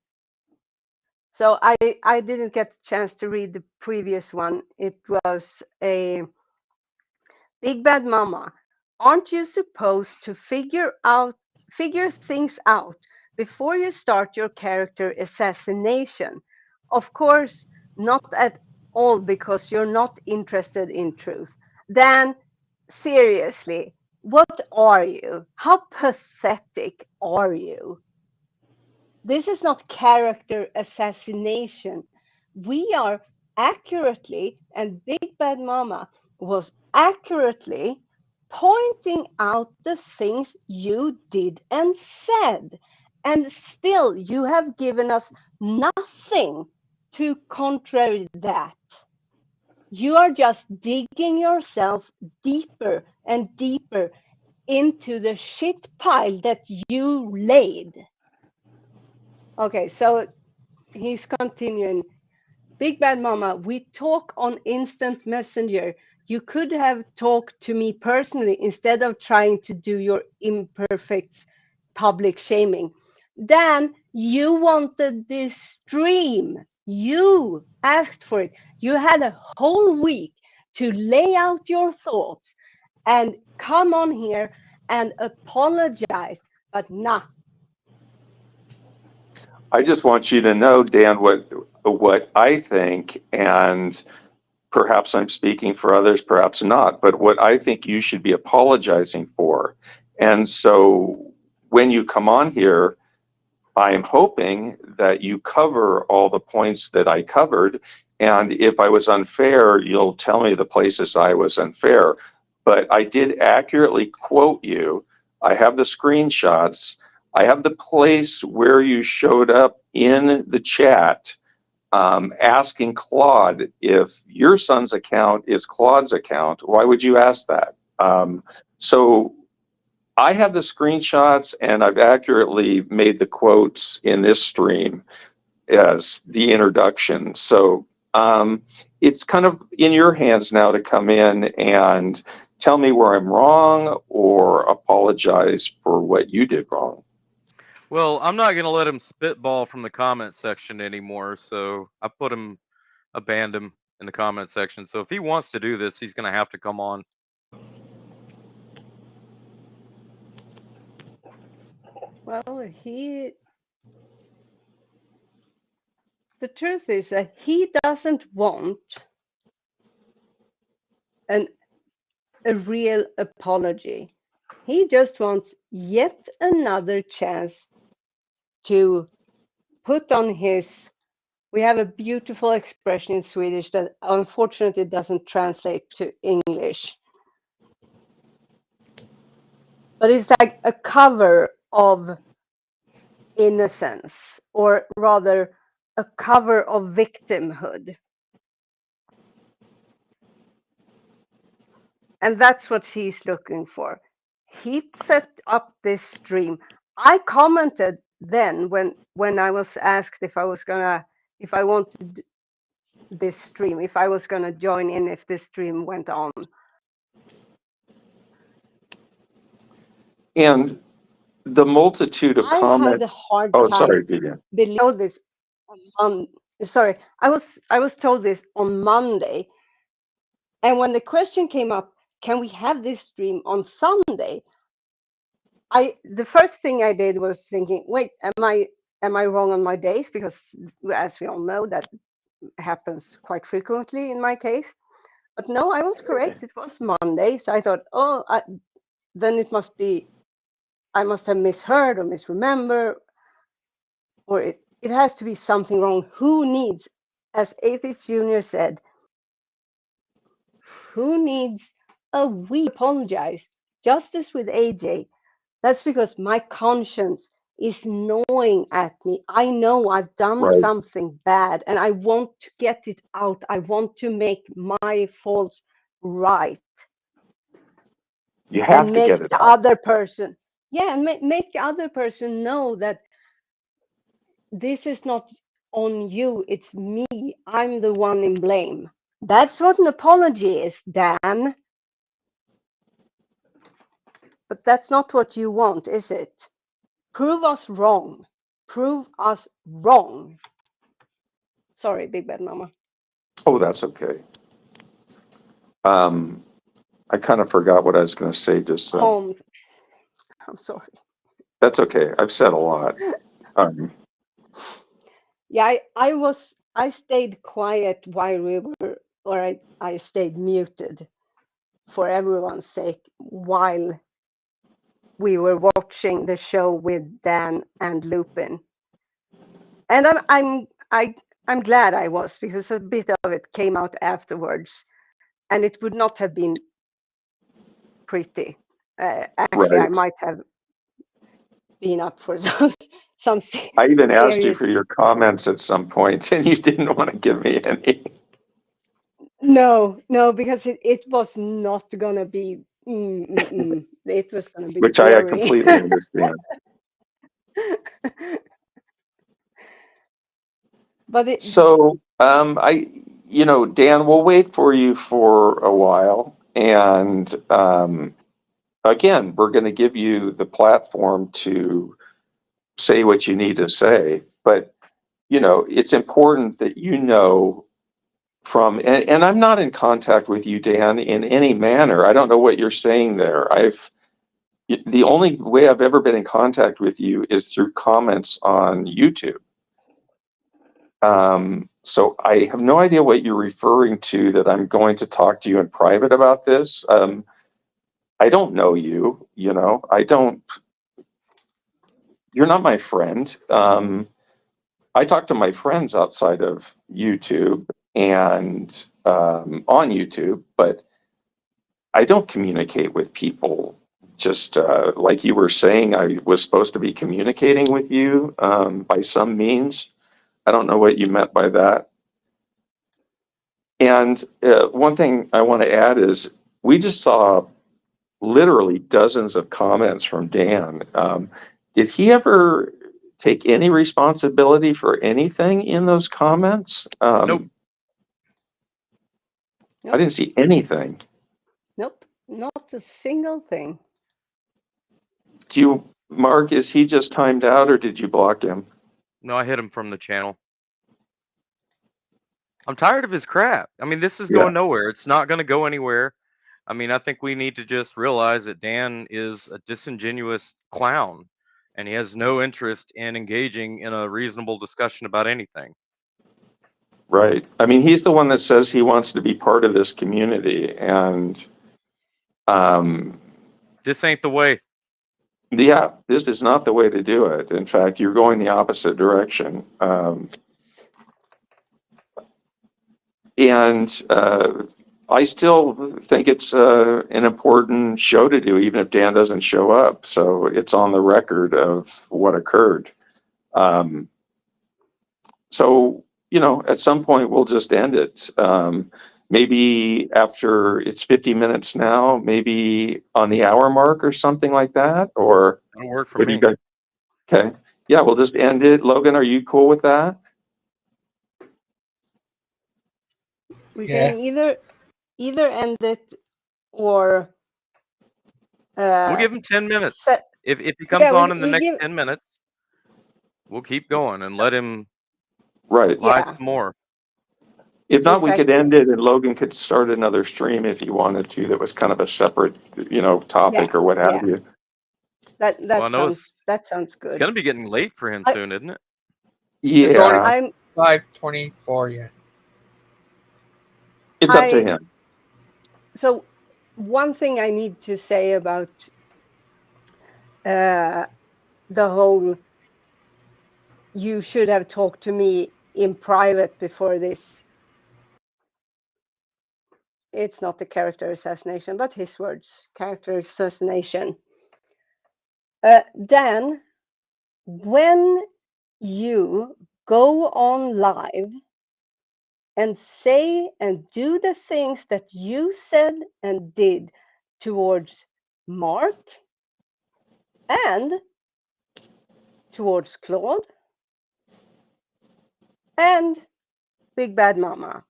So I didn't get the chance to read the previous one. It was a Big Bad Mama. Aren't you supposed to figure things out before you start your character assassination? Of course, not at all, because you're not interested in truth. Dan, seriously, what are you? How pathetic are you? This is not character assassination. We are accurately, and Big Bad Mama was accurately pointing out the things you did and said. And still, you have given us nothing to contrary that. You are just digging yourself deeper and deeper into the shit pile that you laid. Okay, so he's continuing. Big Bad Mama, we talk on instant messenger. You could have talked to me personally instead of trying to do your imperfects public shaming. Dan, you wanted this stream. You asked for it. You had a whole week to lay out your thoughts and come on here and apologize. But nah. I just want you to know, Dan, what I think, and perhaps I'm speaking for others, perhaps not, but what I think you should be apologizing for. And so when you come on here, I'm hoping that you cover all the points that I covered. And if I was unfair, you'll tell me the places I was unfair. But I did accurately quote you. I have the screenshots. I have the place where you showed up in the chat, asking Claude if your son's account is Claude's account. Why would you ask that? So I have the screenshots, and I've accurately made the quotes in this stream as the introduction. So it's kind of in your hands now to come in and tell me where I'm wrong or apologize for what you did wrong. Well, I'm not going to let him spitball from the comment section anymore, so I banned him in the comment section. So if he wants to do this, he's going to have to come on. Well, the truth is that he doesn't want a real apology. He just wants yet another chance to put on his. We have a beautiful expression in Swedish that unfortunately doesn't translate to English. But it's like a cover of innocence, or rather a cover of victimhood. and that's what he's looking for. He set up this stream. I commented then when I was asked if I wanted this stream, if I was gonna join in if this stream went on. And the multitude of I comments. had a hard Oh, time sorry, Deviant. below this on sorry, I was told this on Monday, and when the question came up, can we have this stream on Sunday? The first thing I did was thinking, wait, am I wrong on my days? Because as we all know, that happens quite frequently in my case. But no, I was correct. It was Monday. So I thought, then it must be, I must have misheard or misremember, or it has to be something wrong. Who needs, as Atheist Junior said, who needs a we apologize? Just as with AJ, that's because my conscience is gnawing at me. I know I've done Right. something bad and I want to get it out. I want to make my faults right. You have And to make get it the out. other person, and make the other person know that this is not on you, it's me. I'm the one in blame. That's what an apology is, Dan. But that's not what you want, is it? Prove us wrong. Prove us wrong. Sorry, Big Bad Mama. Oh, that's okay. I kind of forgot what I was going to say just then. Holmes. I'm sorry. That's okay. I've said a lot. Yeah, I stayed quiet while we were, or I stayed muted for everyone's sake while we were watching the show with Dan and Lupin. And I'm glad I was, because a bit of it came out afterwards, and it would not have been pretty. Actually, I Right. might have been up for some I even asked you for serious. your comments at some point, and you didn't want to give me any. No, because it was not gonna be. It was gonna be Which boring. I completely understand. But So, Dan, we'll wait for you for a while, and again, we're going to give you the platform to say what you need to say. But it's important that and I'm not in contact with you, Dan, in any manner. I don't know what you're saying there. The only way I've ever been in contact with you is through comments on YouTube. So I have no idea what you're referring to, that I'm going to talk to you in private about this. I don't know you, you're not my friend. I talk to my friends outside of YouTube and on YouTube, but I don't communicate with people just like you were saying. I was supposed to be communicating with you by some means. I don't know what you meant by that. And one thing I want to add is we just saw literally dozens of comments from Dan. Did he ever take any responsibility for anything in those comments? Nope. I didn't see anything. nope, not a single thing. Mark, is he just timed out, or did you block him? No, I hit him from the channel. I'm tired of his crap. I mean, this is going nowhere. It's not going to go anywhere. I mean, I think we need to just realize that Dan is a disingenuous clown, and he has no interest in engaging in a reasonable discussion about anything. Right. I mean, he's the one that says he wants to be part of this community, and this ain't the way. Yeah, this is not the way to do it. In fact, you're going the opposite direction. And I still think it's an important show to do, even if Dan doesn't show up. So it's on the record of what occurred. So, at some point we'll just end it. maybe after it's 50 minutes now, maybe on the hour mark or something like that? Or It'll work for what do you me. guys? Okay. Yeah, we'll just end it. Logan, are you cool with that? We Yeah. can either end it or We'll give him 10 minutes. set, If he comes yeah, on in the we next give 10 minutes, we'll keep going and let him Right. lie yeah, some more. If not, we could exactly. end it and Logan could start another stream if he wanted to. That was kind of a separate, topic Yeah, or what have yeah. you. That Well, I know sounds it's good. going to be getting late for him I- soon, isn't it? It's already Yeah, I'm 5:24 yet. it's up to I him. so one thing I need to say about the whole you should have talked to me in private before this. It's not a character assassination, but his words, character assassination. Dan, when you go on live and say and do the things that you said and did towards Mark and towards Claude and Big Bad Mama.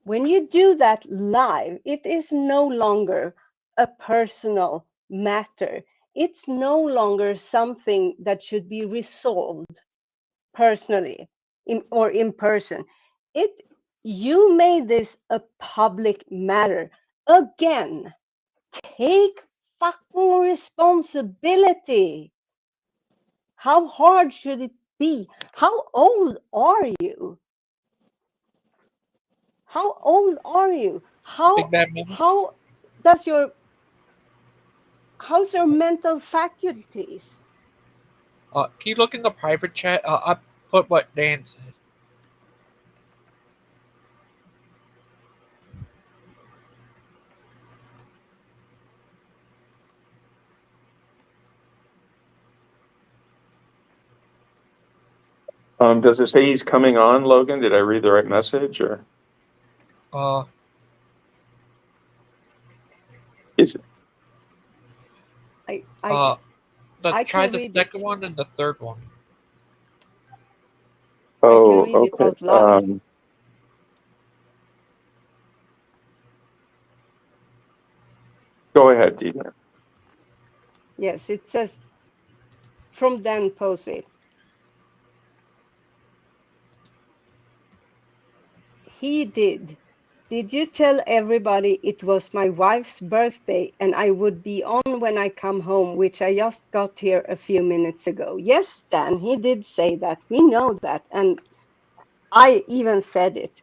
When you do that live, it is no longer a personal matter. It's no longer something that should be resolved personally or in person. You made this a public matter. Again, take fucking responsibility. How hard should it be? How old are you? How old are you? Big Bad Mama. How's your mental faculties? Can you look in the private chat? I put what Dan said. Does it say he's coming on, Logan? Did I read the right message, or is it? I try can the read second it. one and the third one. I can Oh, read it okay. out loud. Go ahead, Deviant. Yes, it says from Dan Posey. He did. Did you tell everybody it was my wife's birthday and I would be on when I come home, which I just got here a few minutes ago? Yes, Dan, he did say that. We know that. And I even said it.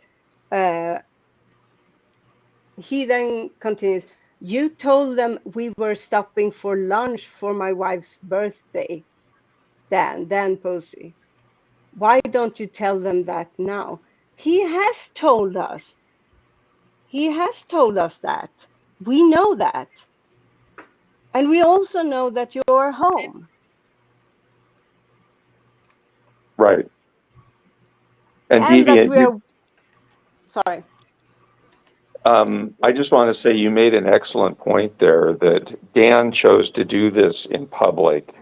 He then continues, you told them we were stopping for lunch for my wife's birthday, Dan Posey. Why don't you tell them that now? He has told us. He has told us that. We know that. And we also know that you're home. Right. And And that we Deviant, are, sorry. I just want to say you made an excellent point there that Dan chose to do this in public,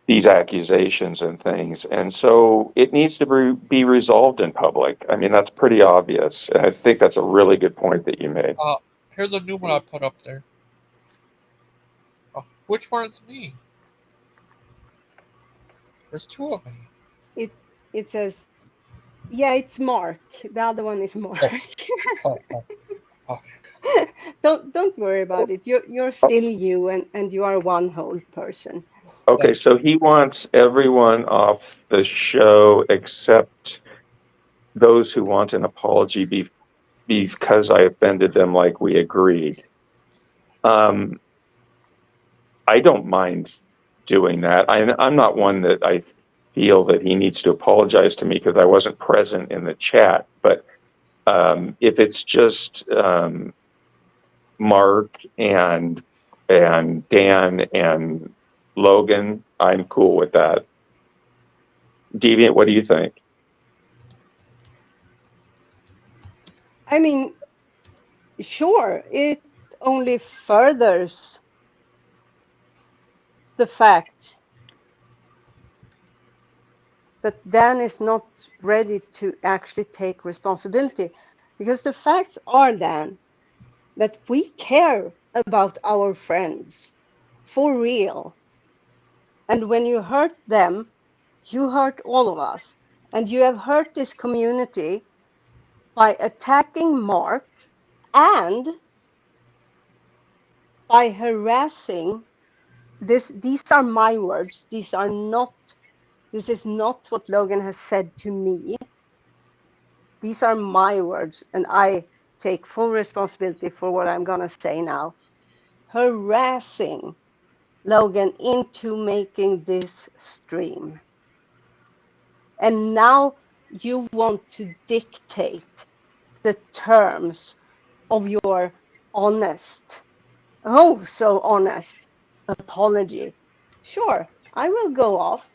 these accusations and things. And so it needs to be resolved in public. I mean, that's pretty obvious. And I think that's a really good point that you made. Here's a new one I put up there. Which one's me? There's two of me. It says, yeah, it's Mark. The other one is Mark. Oh, okay. Don't worry about it. You're still you, and you are one whole person. Okay, so he wants everyone off the show except those who want an apology because I offended them like we agreed. I don't mind doing that. I'm not one that I feel that he needs to apologize to me because I wasn't present in the chat. But if it's just Mark and Dan and Logan, I'm cool with that. Deviant, what do you think? I mean, sure, it only furthers the fact that Dan is not ready to actually take responsibility. Because the facts are, Dan, that we care about our friends for real. And when you hurt them, you hurt all of us. And you have hurt this community by attacking Mark and by harassing this. These are my words. This is not what Logan has said to me. These are my words, and I take full responsibility for what I'm gonna say now. Harassing Logan into making this stream. And now you want to dictate the terms of your honest, oh so honest apology. Sure, I will go off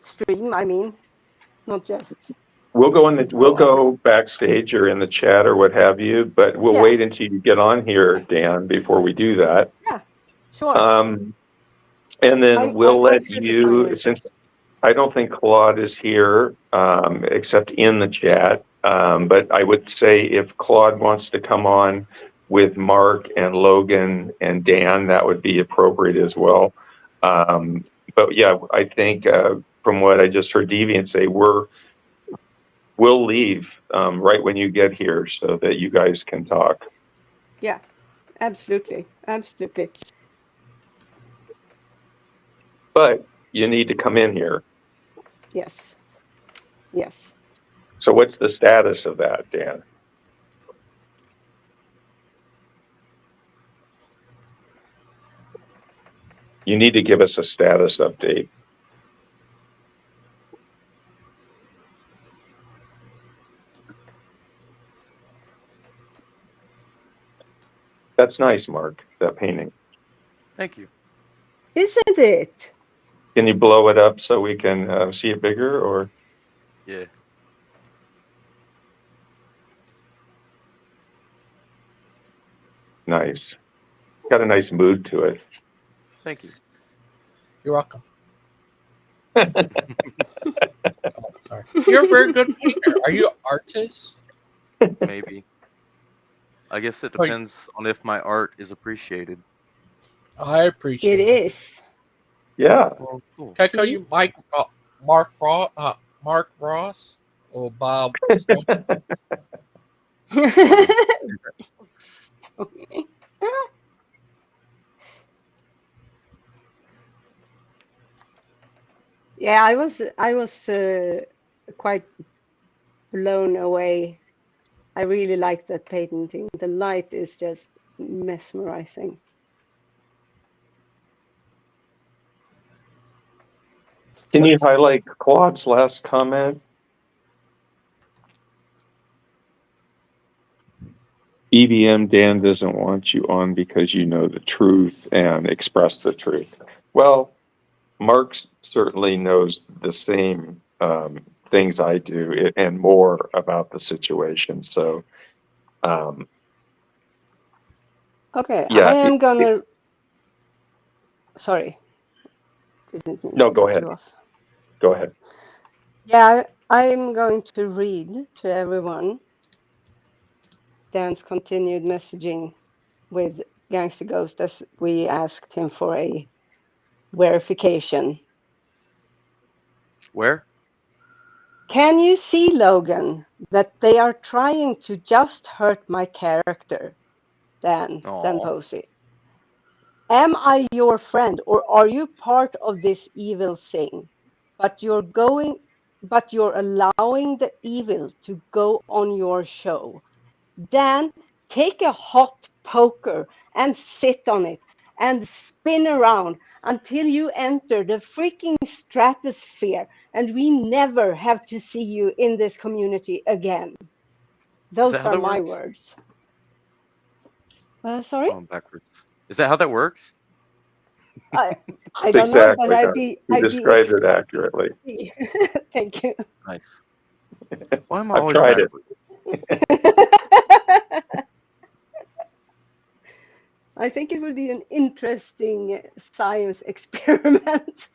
stream, I mean, not just We'll go off. go backstage or in the chat or what have you, but we'll Yeah. wait until you get on here, Dan, before we do that. Yeah, sure. And then I'm we'll let absolutely fine you, with since I don't think Claude is here, except in the chat. But I would say if Claude wants to come on with Mark and Logan and Dan, that would be appropriate as well. But yeah, I think from what I just heard Deviant say, we'll leave right when you get here so that you guys can talk. Yeah, absolutely. Absolutely. But you need to come in here. Yes. Yes. So what's the status of that, Dan? You need to give us a status update. That's nice, Mark, that painting. Thank you. Isn't it? Can you blow it up so we can see it bigger, or? Yeah. Nice. Got a nice mood to it. Thank you. You're welcome. Oh, sorry. You're a very good painter. Are you an artist? Maybe. I guess it depends on if my art is appreciated. I appreciate It is. Yeah. Well, cool. Can I call you Mark Ross or Bob Stoney? Yeah, I was quite blown away. I really like that painting. The light is just mesmerizing. Can you highlight Claude's last comment? EBM Dan doesn't want you on because you know the truth and express the truth. Well, Mark certainly knows the same things I do and more about the situation. So, Okay, yeah, I am gonna. Sorry. Didn't mean No, to go cut ahead. you off. Go ahead. Yeah, I'm going to read to everyone Dan's continued messaging with Gangster Ghost as we asked him for a verification. Where? Can you see, Logan, that they are trying to just hurt my character, Dan Aw. Posey? Am I your friend, or are you part of this evil thing? But you're allowing the evil to go on your show. Dan, take a hot poker and sit on it and spin around until you enter the freaking stratosphere and we never have to see you in this community again. Those how are that my works? words. Sorry? Going backwards. Is that how that works? I That's don't know, exactly but how you described it accurately. Thank you. Nice. Why am I I've always tried it. backwards? I think it would be an interesting science experiment.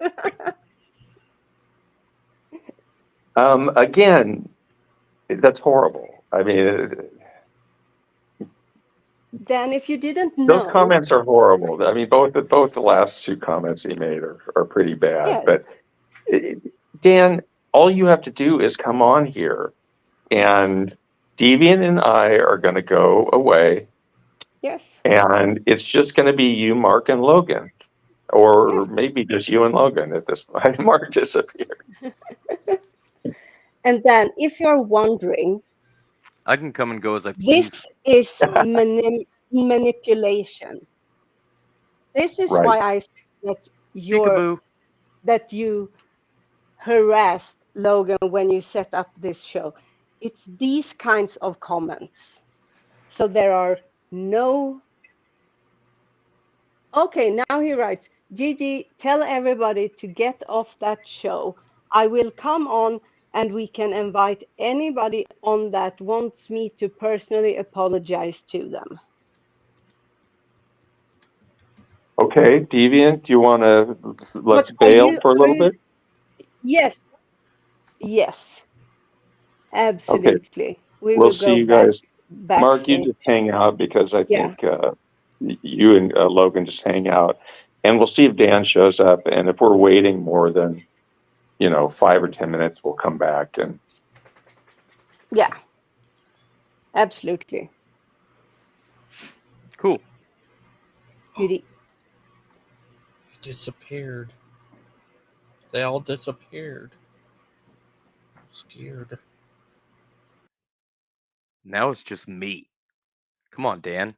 Again, that's horrible. I mean, Dan, if you didn't those know, comments are horrible. I mean, both the last two comments he made are pretty bad. yes, But Dan, all you have to do is come on here, and Deviant and I are going to go away, yes, and it's just going to be you, Mark, and Logan, or yes. maybe just you and Logan at this point. Mark disappeared. And then, if you're wondering, I can come and go as I this please. is manipulation. This is Right. why I said Peekaboo. that you harassed Logan when you set up this show. It's these kinds of comments. So there are no. Okay, now he writes, Gigi, tell everybody to get off that show. I will come on and we can invite anybody on that wants me to personally apologize to them. Okay, Deviant, do you want to let's But are bail for a little you, bit? yes, yes, Okay, absolutely. We we'll will see go you guys. Mark, you backstage. just hang out because I Yeah, think you and Logan just hang out, and we'll see if Dan shows up. And if we're waiting more than 5 or 10 minutes, we'll come back. And yeah, absolutely. Cool. Judy. He disappeared. They all disappeared. I'm scared. Now it's just me. Come on, Dan.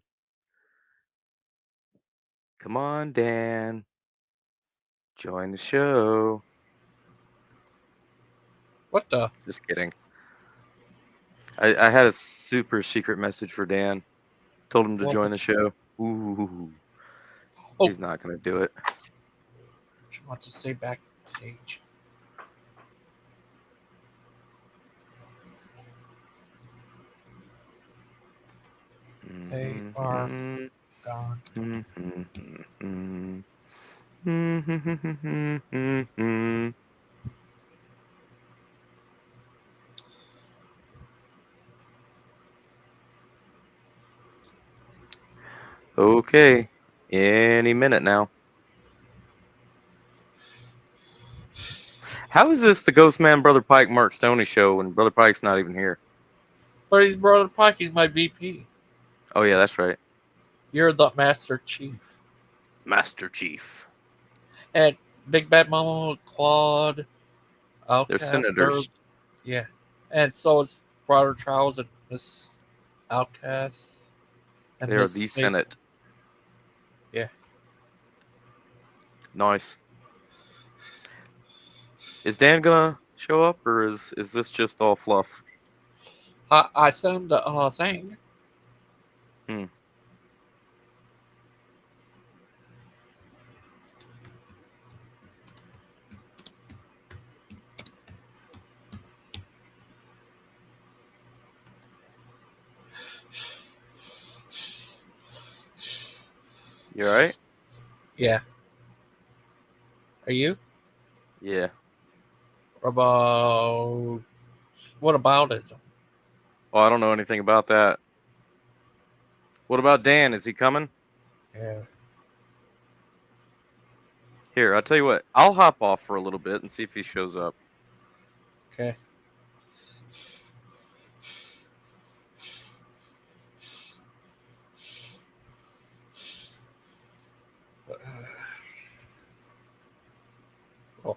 Come on, Dan. Join the show. What the? Just kidding. I had a super secret message for Dan. Told him to Well, join the show. Ooh, oh, he's not gonna do it. she wants to stay backstage. They are gone. Okay, any minute now. How is this the Ghost Man, Brother Pike, Mark Stoney show when Brother Pike's not even here? But he's Brother Pike. He's my VP. Oh yeah, that's right, You're the Master Chief. Master Chief. And Big Bad Mama, Claude, They're Outcast. senators. Yeah. And so is Brother Charles and Miss Outcast. And They are Miss the May- Senate. Yeah. Nice. Is Dan gonna show up, or is this just all fluff? I sent him the thing. You alright? Yeah. Are you? Yeah. What about it? Well, I don't know anything about that. What about Dan? Is he coming? Yeah. Here, I'll tell you what. I'll hop off for a little bit and see if he shows up. Okay. Oh.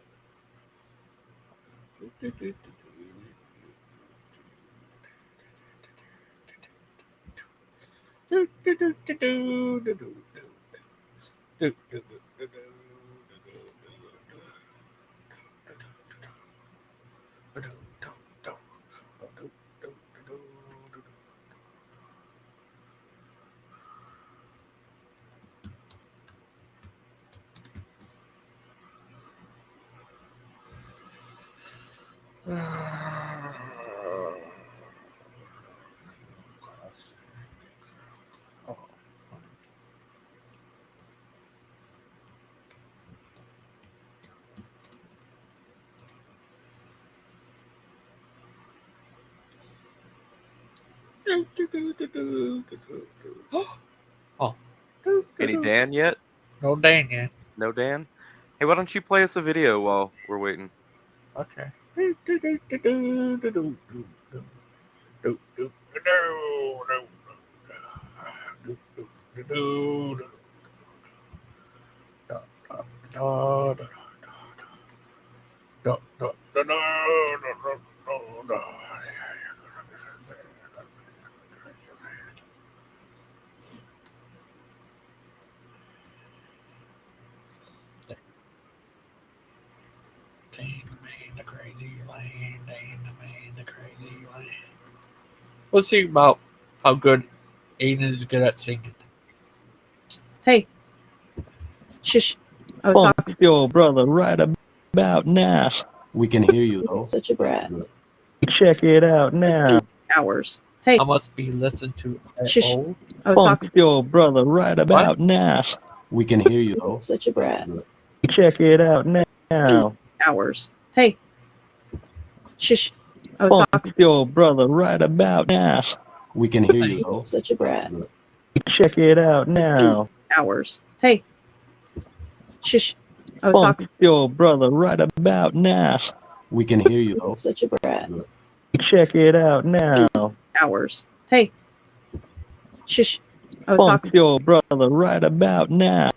Oh. Any Dan yet? No Dan yet. No Dan? Hey, why don't you play us a video while we're waiting? Okay. The crazy lane, the crazy lane. Let's see about how good Aiden is good at singing. Hey. Shush. I was Funk talking. your brother right about now. We can hear you though. Such a brat. Check it out now. Hours. Hey. I must be listened to at Shush. old. I was Funk talking. your brother right about now. We can hear you though. Such a brat. Check it out now. Hours. Hey. Shush. I was Funk talking. your brother right about now. We can hear you though. Such a brat. Check it out now. Hours. Hey. Shush. I was Funk talking. your brother right about now. We can hear you though. Such a brat. Check it out now. Hours. Hey. Shush. I was Funk talking. your brother right about now.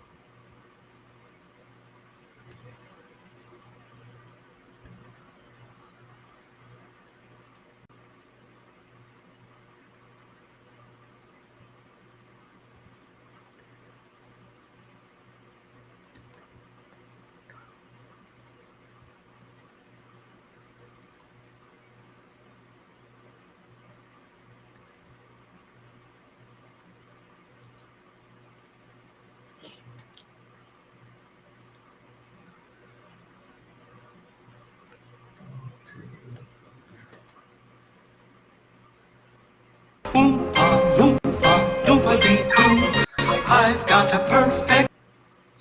I've got a perfect.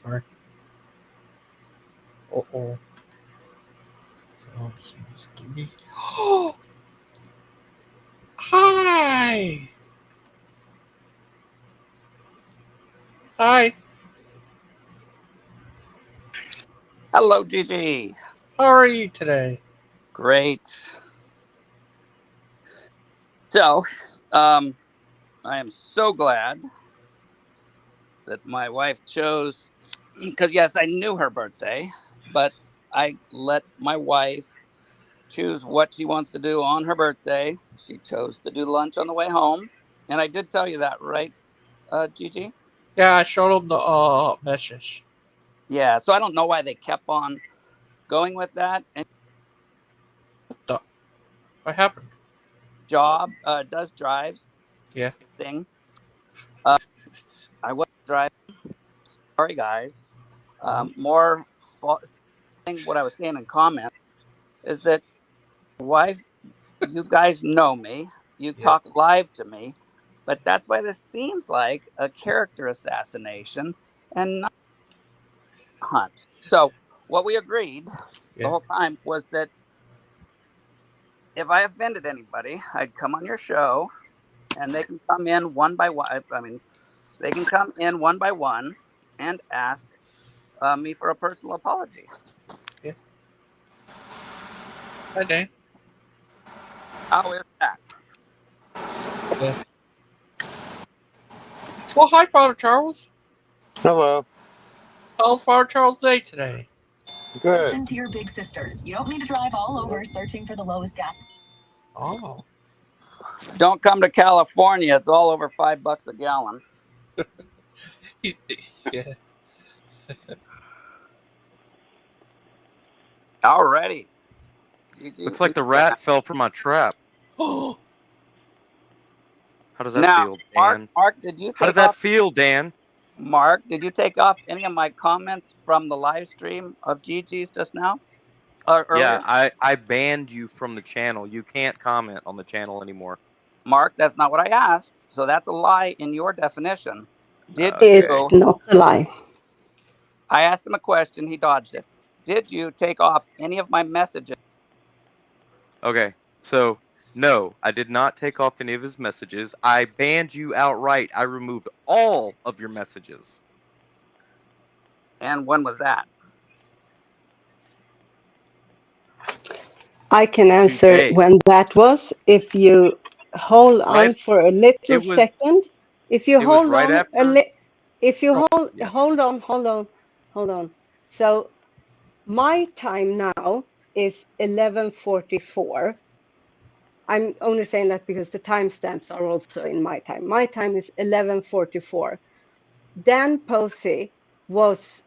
Sorry. Oh. Seems to be. Hi. Hi. Hello, Gigi. How are you today? Great. So, I am so glad that my wife chose, because yes, I knew her birthday, but I let my wife choose what she wants to do on her birthday. She chose to do lunch on the way home. And I did tell you that, right, Gigi? Yeah, I showed him the message. Yeah, so I don't know why they kept on going with that. And What happened? job does drives. Yeah. Thing. I was driving. Sorry, guys. More thing. What I was saying in comments is that wife, you guys know me. You Yeah. talk live to me, but that's why this seems like a character assassination and not a hunt. So what we agreed the whole time was that if I offended anybody, I'd come on your show, and they can come in one by one. I mean, they can come in one by one and ask me for a personal apology. Yeah. Hi, Dane. How is that? Yeah. Well, hi, Father Charles. Hello. How's Father Charles' day today? Good. Listen to your big sister. You don't need to drive all over searching for the lowest gas. Oh. Don't come to California. It's all over $5 a gallon. Yeah. Alrighty. Looks like the rat fell for my trap. Oh. How does that Now, feel, Dan? Mark, did you? How does that feel, Dan? Mark, did you take off any of my comments from the live stream of Gigi's just now? Or earlier? Yeah, I banned you from the channel. You can't comment on the channel anymore. Mark, that's not what I asked. So that's a lie in your definition. Did It's you? not a lie. I asked him a question. He dodged it. Did you take off any of my messages? Okay, so No, I did not take off any of his messages. I banned you outright. I removed all of your messages. And when was that? I can answer Today. when that was. If you hold on Right. for a little It was. second, if you It was hold right on after. if you Yes. hold on. So my time now is 11:44. I'm only saying that because the timestamps are also in my time. My time is 11:44. Dan Posey was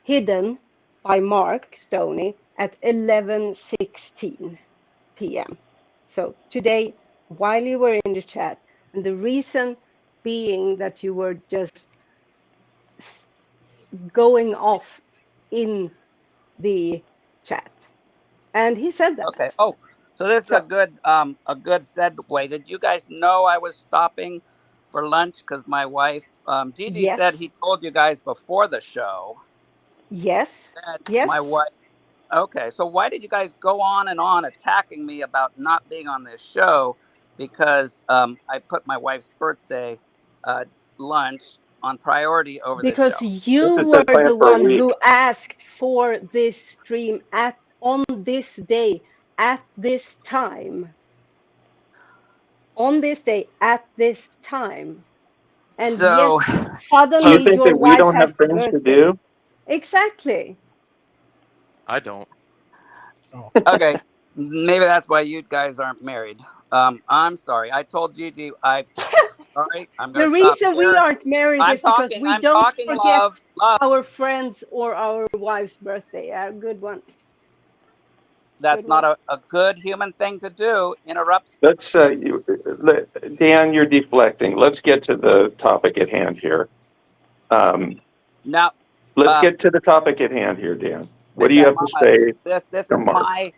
hidden by Mark Stoney at 11:16 p.m. So today, while you were in the chat, and the reason being that you were just going off in the chat, and he said that. Okay. Oh, so this is a good segue. Did you guys know I was stopping for lunch? Because my wife, Gigi, said Yes. he told you guys before the show. Yes. That Yes. My wife. Okay, so why did you guys go on and on attacking me about not being on this show? Because I put my wife's birthday lunch on priority over this Because show. you were the one who asked for this stream on this day, at this time. On this day, at this time. And So, yet, suddenly Do you think your that we wife don't has have the things to birthday. do? Exactly. I don't. Okay, maybe that's why you guys aren't married. I'm sorry. I told Gigi sorry. I'm The gonna stop reason we here. aren't married is because we I'm don't talking forget love. our friends or our wife's birthday. A good one. That's not a good human thing to do. Interrupts. Let's, Dan, you're deflecting. Let's get to the topic at hand here. Now, let's get to the topic at hand here, Dan. What do you again, have to say? This is to Mark?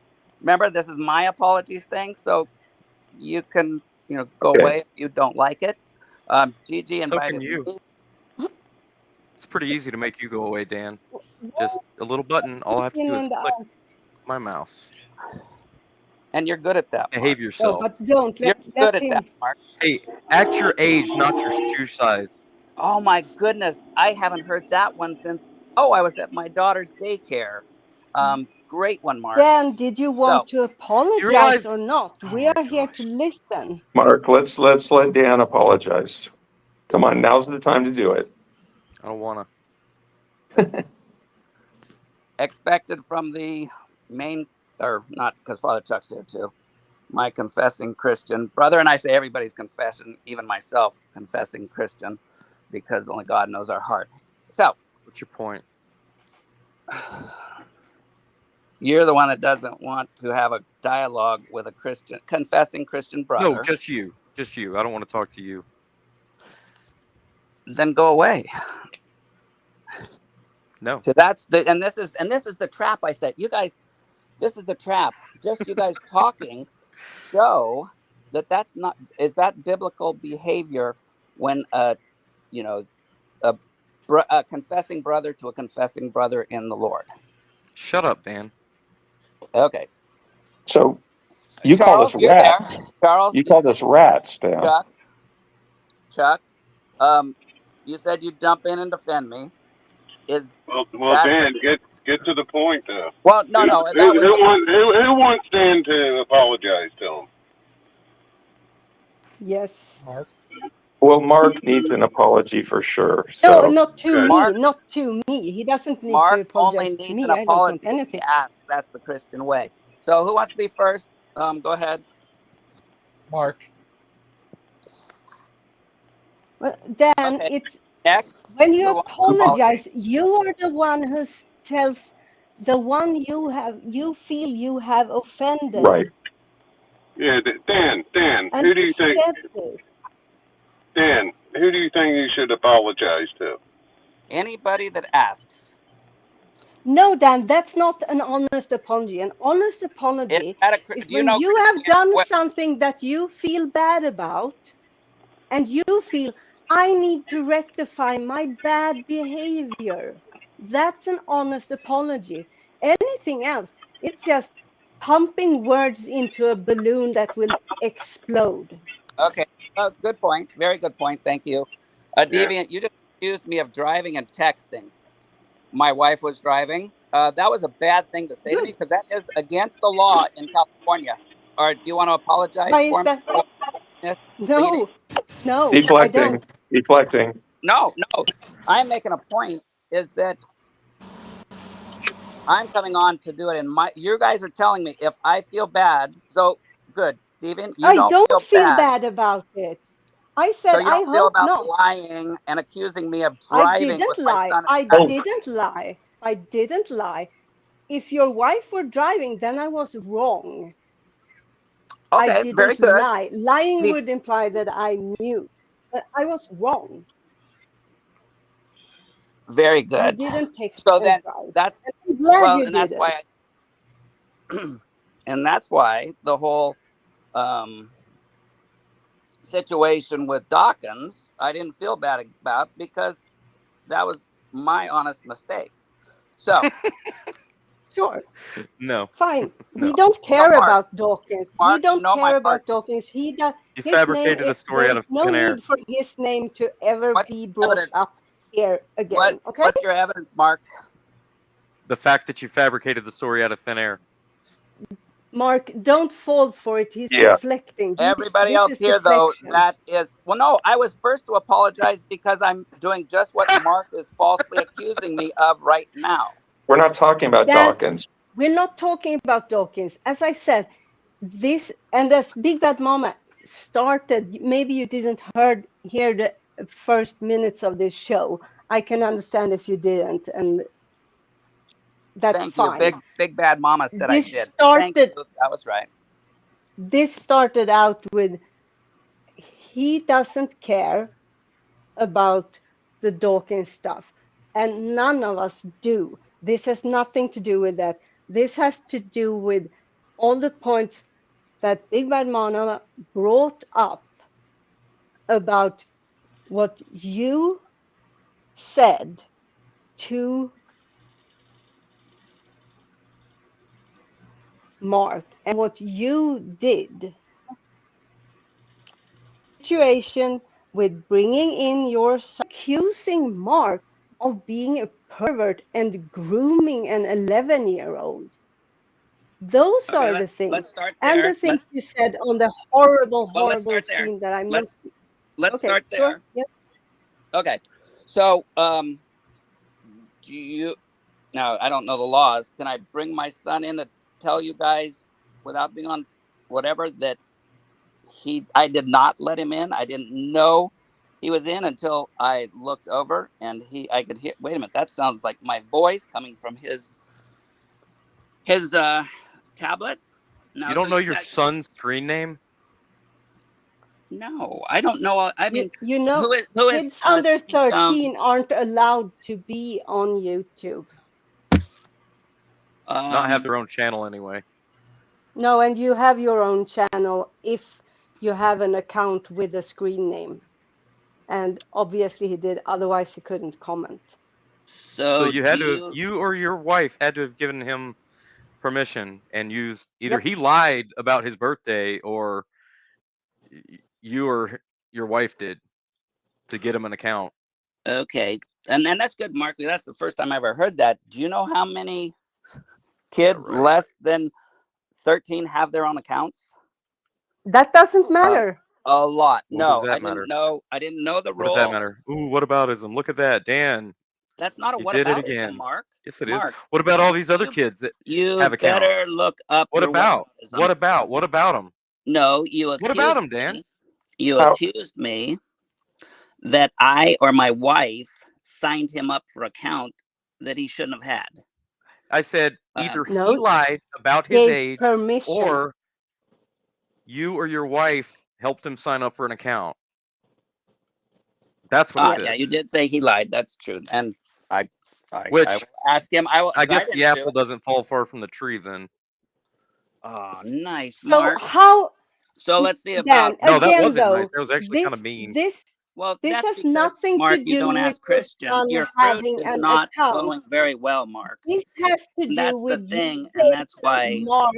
this is my apologies thing. So you can go Okay. away if you don't like it. Gigi So invited can you. me. It's pretty easy to make you go away, Dan. Just a little button. All I have to do is click my mouse. And you're good at that. Behave Mark. yourself. No, but don't You're let good him. at that, Mark. Hey, act your age, not your shoe size. Oh my goodness, I haven't heard that one since. Oh, I was at my daughter's daycare. Great one, Mark. Dan, did you want to apologize or not? Oh we are here to listen. Mark, let's let Dan apologize. Come on, now's the time to do it. I don't wanna. Expected from the main, or not, because Father Chuck's here too. My confessing Christian brother, and I say everybody's confessing, even myself confessing Christian, because only God knows our heart. So, what's your point? You're the one that doesn't want to have a dialogue with a Christian, confessing Christian brother. No, just you. Just you. I don't want to talk to you. Then go away. No. So that's and this is the trap I set. You guys, this is the trap. Just you guys talking show that's not, is that biblical behavior when a confessing brother to a confessing brother in the Lord. Shut up, Dan. Okay. So you Charles, call us you're rats. there. Charles, you called us rats, Dan. Chuck, you said you'd jump in and defend me. Well, Dan, get to the point, though. Well, no. Who wants Dan to apologize to him? Yes. Mark. Well, Mark needs an apology for sure. So. No, not to Mark, me. Not to me. He doesn't need Mark to apologize only to needs me. an I don't apology want anything. if he asks. That's the Christian way. So, who wants to be first? Go ahead. Mark. Well, Dan, Okay. it's Next. when you apologize, you are the one who tells the one you feel you have offended. Right. Yeah, Dan. And Who do you think? said this. Dan, who do you think you should apologize to? Anybody that asks. No, Dan, that's not an honest apology. An honest apology is when you have done something that you feel bad about, and you feel, I need to rectify my bad behavior. That's an honest apology. Anything else, it's just pumping words into a balloon that will explode. Okay, that's a good point. Very good point. Thank you. Deviant, you just accused me of driving and texting. My wife was driving. That was a bad thing to say to me because that is against the law in California. Or do you want to apologize Why is for me? that? No, no, I Deflecting. don't. Deflecting. No. I'm making a point is that I'm coming on to do it in my. You guys are telling me if I feel bad. So good, Deviant. You I don't feel bad about it. I said So you I don't feel hope about not. lying and accusing me of I driving didn't with my lie. son. I didn't lie. I didn't lie. If your wife were driving, then I was wrong. Okay, I very didn't good. lie. Lying See- would imply that I knew, but I was wrong. Very You good. didn't text So and then drive. that's And I'm glad well, you and that's didn't. why. And that's why the whole situation with Dawkins, I didn't feel bad about because that was my honest mistake. So Sure. No. Fine. No. We don't care Mark, about Dawkins. Mark, We don't you know my care about heart. Dawkins. He does. You His name fabricated a is. story out There's of no thin air. need for his name to ever What's be your brought evidence? up here again. Okay. What's your evidence, Mark? The fact that you fabricated the story out of thin air. Mark, don't fall for it. He's Yeah. deflecting. Everybody This else is here, though, deflection. that is well. No, I was first to apologize because I'm doing just what Mark is falsely accusing me of right now. We're not talking about Dawkins. We're not talking about Dawkins. As I said, this and as Big Bad Mama started, maybe you didn't hear the first minutes of this show. I can understand if you didn't, and that's Thank fine. you. Big Bad Mama said This I did. started. Thank you. That was right. This started out with he doesn't care about the Dawkins stuff, and none of us do. This has nothing to do with that. This has to do with all the points that Big Bad Mama brought up about what you said to Mark and what you did. Situation with bringing in your son, accusing Mark of being a pervert and grooming an 11-year-old. Those Okay, are the let's things. start And there. the things you said on the horrible let's start there. scene that I Let's missed. Let's Okay, start sure. there. Yep. Okay. So, do you now? I don't know the laws. Can I bring my son in to tell you guys without being on whatever that I did not let him in. I didn't know he was in until I looked over and I could hear. Wait a minute, that sounds like my voice coming from his tablet. Now, You don't so know your son's screen name? No, I don't know. I mean, you know, who is kids under 13 aren't allowed to be on YouTube. Not have their own channel anyway. No, and you have your own channel if you have an account with a screen name. And obviously he did, otherwise he couldn't comment. So you had to, you or your wife had to have given him permission and used either he lied about his birthday or you or your wife did to get him an account. Okay, and that's good, Mark. That's the first time I ever heard that. Do you know how many kids less than 13 have their own accounts? That doesn't matter. A lot. What No, does that I matter? didn't know. I didn't know the What rule. does that matter? Ooh, what aboutism? Look at that, Dan. That's not a you what did it aboutism, again. Mark. Yes, it Mark, is. What about all these other kids that have accounts? You better look up. What about? What about? What about them? No, you accused What about them, Dan? me. You accused me that I or my wife signed him up for an account that he shouldn't have had. I said either he No, lied about his gave age permission. or you or your wife helped him sign up for an account. That's what I said. Yeah, you did say he lied. That's true. And I Which will ask him. I guess the didn't do apple it. doesn't fall far from the tree then. Oh, nice, So Mark. how? So let's see Dan, about. No, that again, wasn't though, nice. That was actually kind of mean. This Well, this that's has because, nothing Mark, to you do don't with ask your Christian. son Your fruit having is an not account. going very well, Mark. This has to And do that's the with thing, you and that's why. Mark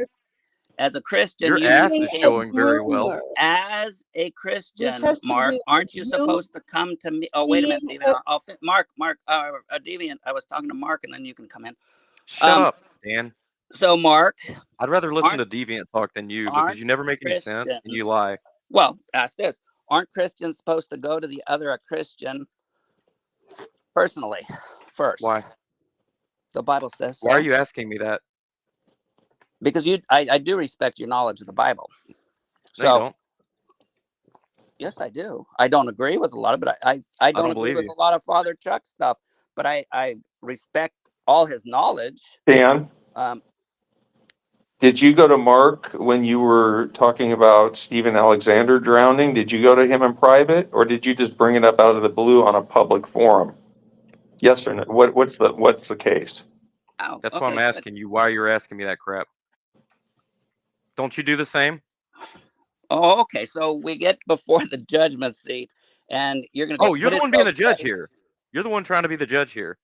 As a Christian, Your you ass Being is a showing very well. groomer. as a This Christian, has to Mark, do aren't with you you supposed to come to me? Oh, wait a minute, being Deviant. a Mark, Deviant. I was talking to Mark, and then you can come in. Shut up, Dan. So, Mark, I'd rather listen aren't to Deviant talk than you because aren't you never make any sense and you Christians? lie. Well, ask this: aren't Christians supposed to go to the other a Christian personally first? Why? The Bible says so. Why are you asking me that? Because I do respect your knowledge of the Bible. No, So, you don't. yes, I do. I don't agree with a lot of it. I don't agree believe with you. a lot of Father Chuck stuff, but I respect all his knowledge. Dan, Um, did you go to Mark when you were talking about Stephen Alexander drowning? Did you go to him in private, or did you just bring it up out of the blue on a public forum? Yes or no? What's the case? oh, That's why okay, I'm good. asking you why you're asking me that crap. Don't you do the same? Oh, okay. So we get before the judgment seat, and you're going to go. Oh, you're "But the one it's being the judge okay." here. You're the one trying to be the judge here.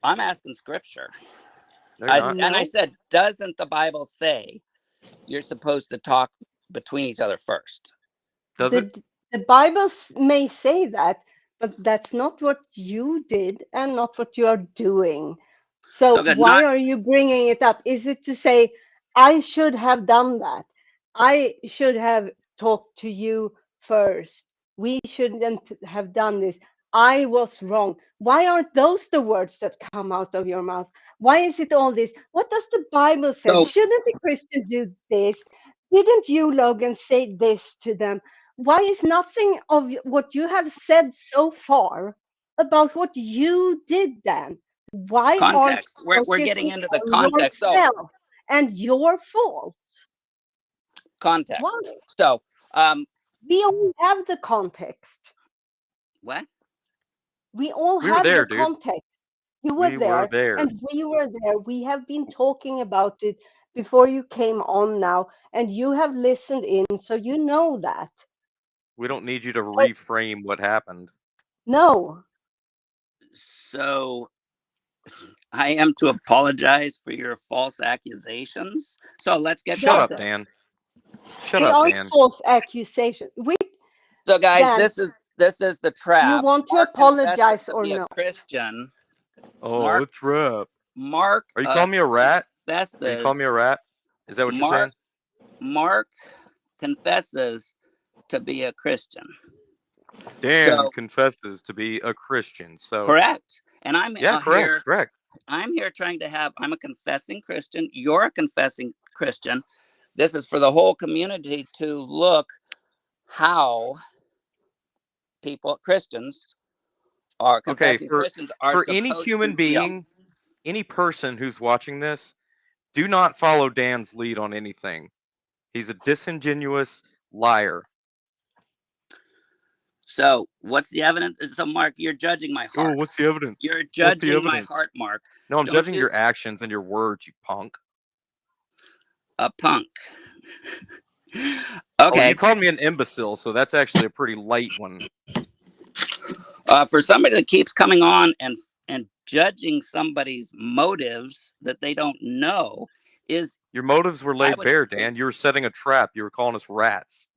I'm asking Scripture. No, you're not. And I no. said, doesn't the Bible say you're supposed to talk between each other first? Does it? The Bible may say that, but that's not what you did and not what you are doing. So So good. why are you bringing it up? Is it to say, I should have done that? I should have talked to you first. We shouldn't have done this. I was wrong. Why aren't those the words that come out of your mouth? Why is it all this? What does the Bible say? So Shouldn't a Christian do this? Didn't you, Logan, say this to them? Why is nothing of what you have said so far about what you did then? Why aren't context. We're getting focusing into the on context. So yourself and your faults? context. Why? So We all have the context. what? We all We were have there, the dude. context. You were We were there, there. and we were there. We have been talking about it before you came on now, and you have listened in, so you know that. We don't need you to So, reframe what happened. no, So I am to apologize for your false accusations. So let's get Shut up, context. Dan. Shut they up, aren't Dan. false accusations. So guys, Dan, this is the do you trap. want to Mark confesses apologize to or be a no? Christian. Oh, Mark it's rap. Mark Are you calling me a rat? Are you calling me confesses a rat? Is that what you're saying? Mark confesses to be a Christian. Dan So confesses to be a Christian. So correct. And I'm yeah, here. correct. I'm here trying to have. I'm a confessing Christian. You're a confessing Christian. This is for the whole community to look how Christians are Okay, confessing Christians are for any supposed human to deal. being, any person who's watching this, do not follow Dan's lead on anything. He's a disingenuous liar. So what's the evidence? So Mark, you're judging my Oh, heart. what's the evidence? You're What's the judging my evidence? heart, Mark. No, I'm Don't judging you- your actions and your words, you punk. A punk. Oh, Okay. you called me an imbecile, so that's actually a pretty light one. For somebody that keeps coming on and judging somebody's motives that they don't know is Your motives were laid would bare, say- Dan. You were setting a trap. You were calling us rats.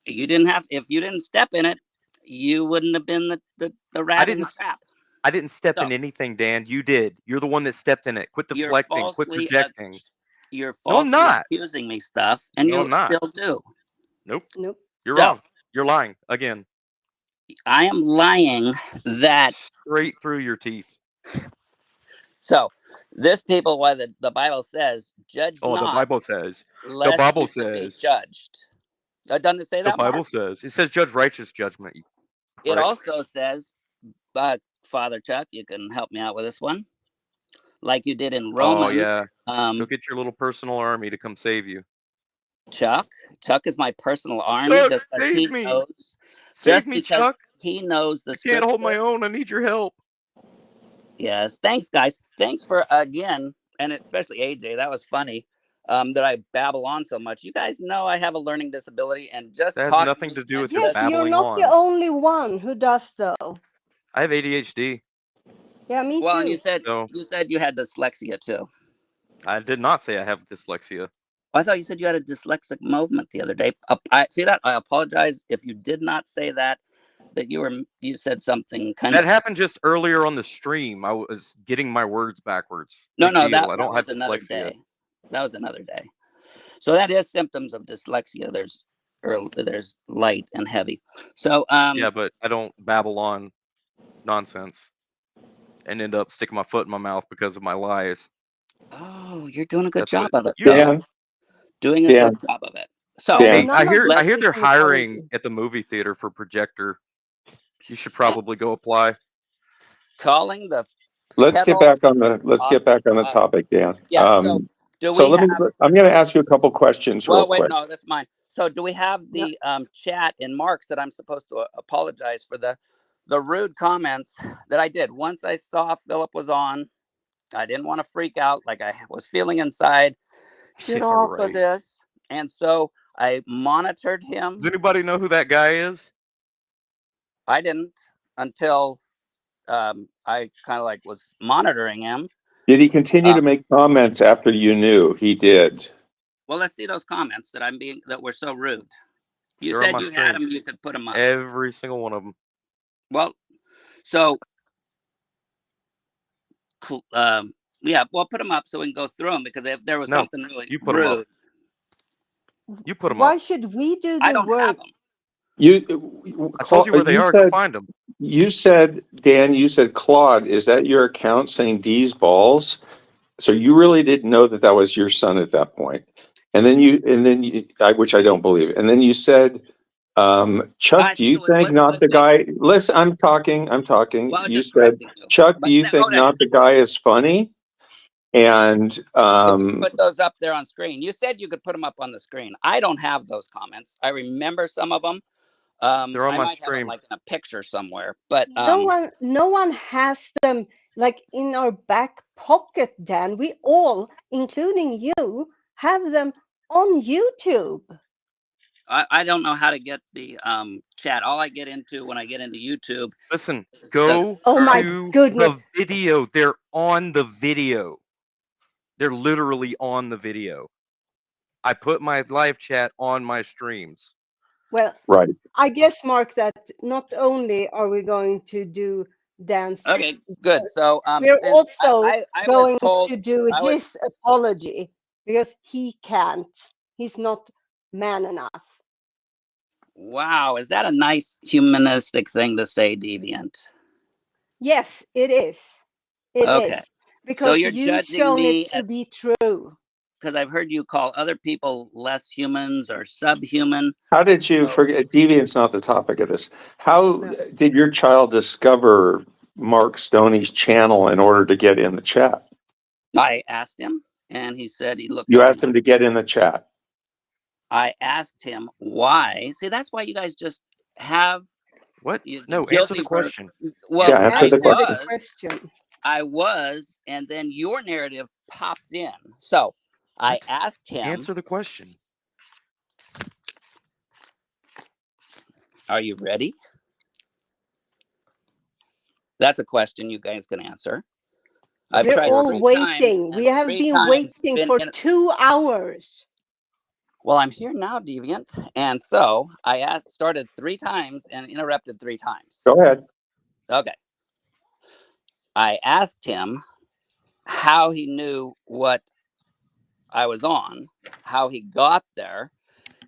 you didn't have if you didn't step in it, you wouldn't have been the rat in the trap. I didn't step in anything, Dan. You did. You're the one that stepped in it. Quit deflecting. Quit projecting. You're No, I'm falsely not. accusing me stuff, and No, you I'm not. still do. Nope. Nope. You're So- wrong. You're lying again. I am lying that Straight through your teeth. so this people why the Bible says judge Oh, not the Bible says. lest The Bible you should be says. judged. Doesn't it say The that, Bible Mark? says. It says judge righteous judgment. You It prick. also says, Father Chuck, you can help me out with this one, like you did in Romans. Oh yeah. Go get your little personal army to come save you. Chuck is my personal army. Chuck, Just because save he me. knows, Save just me, because Chuck. he knows the I can't hold my scripture. own. I need your help. Yes, thanks, guys. Thanks for again, and especially AJ. That was funny. That I babble on so much. You guys know I have a learning disability, and just That has talking nothing to do with your Yes, you're babbling not on. the only one who does though. I have ADHD. Yeah, me Well, and too. you said So you had dyslexia too. I did not say I have dyslexia. I thought you said you had a dyslexic moment the other day. I see that. I apologize if you did not say that. That you said something kind That of. happened just earlier on the stream. I was getting my words backwards. No, Big no, deal. that I don't have was another dyslexia. day. That was another day. So that is symptoms of dyslexia. There's light and heavy. So Yeah, but I don't babble on nonsense and end up sticking my foot in my mouth because of my lies. Oh, you're doing a good That's job what of it. you though. Dan, Doing a Dan, good job of it. So Well, Dan. Hey, I none of hear this they're is hiring encouraging. at the movie theater for projector. You should probably go apply. calling the Let's get pedal. back on the topic, Dan. Yeah. So do So we have? I'm going to ask you a couple questions real Well, wait, quick. no, that's mine. So do we have No. the chat in Mark's that I'm supposed to apologize for the rude comments that I did once I saw Philip was on? I didn't want to freak out like I was feeling inside. Get Yeah, off of right. this. And so I monitored him. Does anybody know who that guy is? I didn't until I kind of like was monitoring him. Did he continue to make comments after you knew he did? Well, let's see those comments that were so rude. You They're on said my you had stream. them, you could put them up. Every single one of them. Well, so yeah, well, put them up so we can go through them because if there was something really you put them up. rude, You put them Why up. should we do I the don't work? have them. I told you where they are. Go find them. You said, Dan, Claude, is that your account saying D's balls? So you really didn't know that was your son at that point. And then which I don't believe. And then you said, Chuck, do you think not the guy, listen, I'm talking. Well, You just said, correcting you. Chuck, do you But think hold on. not the guy is funny? And Put those up there on screen. You said you could put them up on the screen. I don't have those comments. I remember some of them. They're on I my might have them stream. like in a picture somewhere, but No one has them like in our back pocket, Dan. We all, including you, have them on YouTube. I don't know how to get the chat. All I get into when I get into YouTube. Listen, go my to goodness. the video. They're on the video. They're literally on the video. I put my live chat on my streams. Well, right. I guess, Mark, that not only are we going to do dance. Okay, good. So we're also I going was told, to do his apology because he can't. He's not man enough. Wow, is that a nice humanistic thing to say, Deviant? Yes, it is. It Okay. is. Because you're you've judging shown me it to be true. Because I've heard you call other people less humans or subhuman. How did you forget? Deviant's not the topic of this. How did your child discover Mark Stoney's channel in order to get in the chat? I asked him, and he said he looked. You asked him to get in the chat. I asked him why. See, that's why you guys just have what? No, answer the question. Well, yeah, answer the question. I was, and then your narrative popped in. So I asked him. Answer the question. Are you ready? That's a question you guys can answer. They're all waiting. We have been waiting for 2 hours. Well, I'm here now, Deviant. And so I started 3 times and interrupted 3 times. Go ahead. Okay. I asked him how he knew what I was on, how he got there.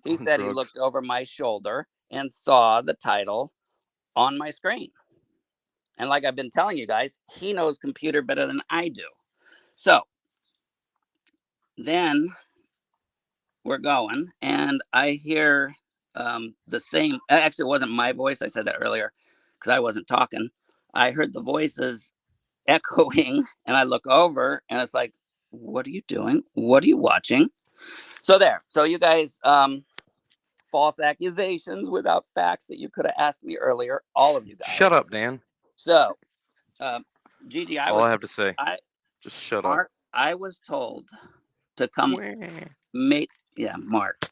He said he looked over my shoulder and saw the title on my screen. And like I've been telling you guys, he knows computer better than I do. So then we're going, and I hear the same. Actually, it wasn't my voice. I said that earlier because I wasn't talking. I heard the voices echoing, and I look over, and it's like, what are you doing? What are you watching? So there. So you guys, false accusations without facts that you could have asked me earlier. All of you guys. Shut up, Dan. So, Gigi, all I have to say. Just shut Mark, up. I was told to come meet. Yeah, Mark.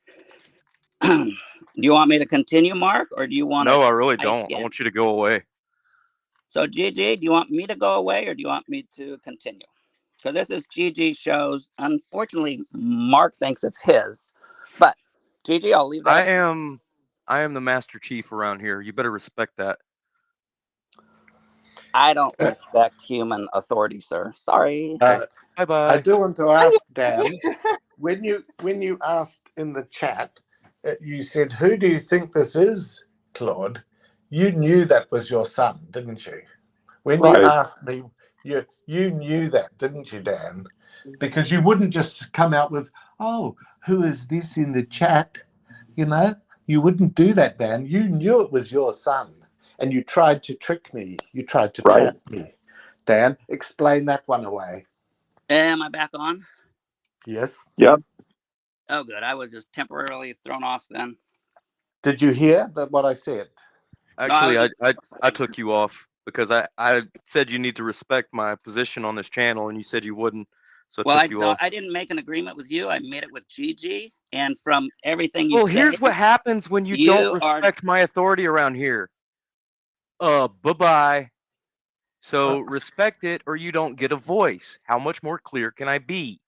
Do you want me to continue, Mark, or do you want? No, I really don't. I want you to go away. So, Gigi, do you want me to go away, or do you want me to continue? because this is Gigi shows. Unfortunately, Mark thinks it's his, but Gigi, I'll leave that. I up to you. am the Master Chief around here. You better respect that. I don't respect human authority, sir. Sorry. Bye I bye. do want to ask Dan, when you asked in the chat, you said, "Who do you think this is, Claude?" You knew that was your son, didn't you? When you Right. asked me, you knew that, didn't you, Dan? Because you wouldn't just come out with, "Oh, who is this in the chat?" You know, you wouldn't do that, Dan. You knew it was your son, and you tried to trick me. You tried to Right. trap me. Dan, explain that one away. Am I back on? Yes. Yep. Oh, good. I was just temporarily thrown off then. Did you hear what I said? Actually, No, I took you off because I said you need to respect my position on this channel, and you said you wouldn't, so I took you off. I didn't make an agreement with you. I made it with Gigi, and from everything you Well, say, here's what happens when you don't respect my authority around here. Bye-bye. So respect it or you don't get a voice. How much more clear can I be?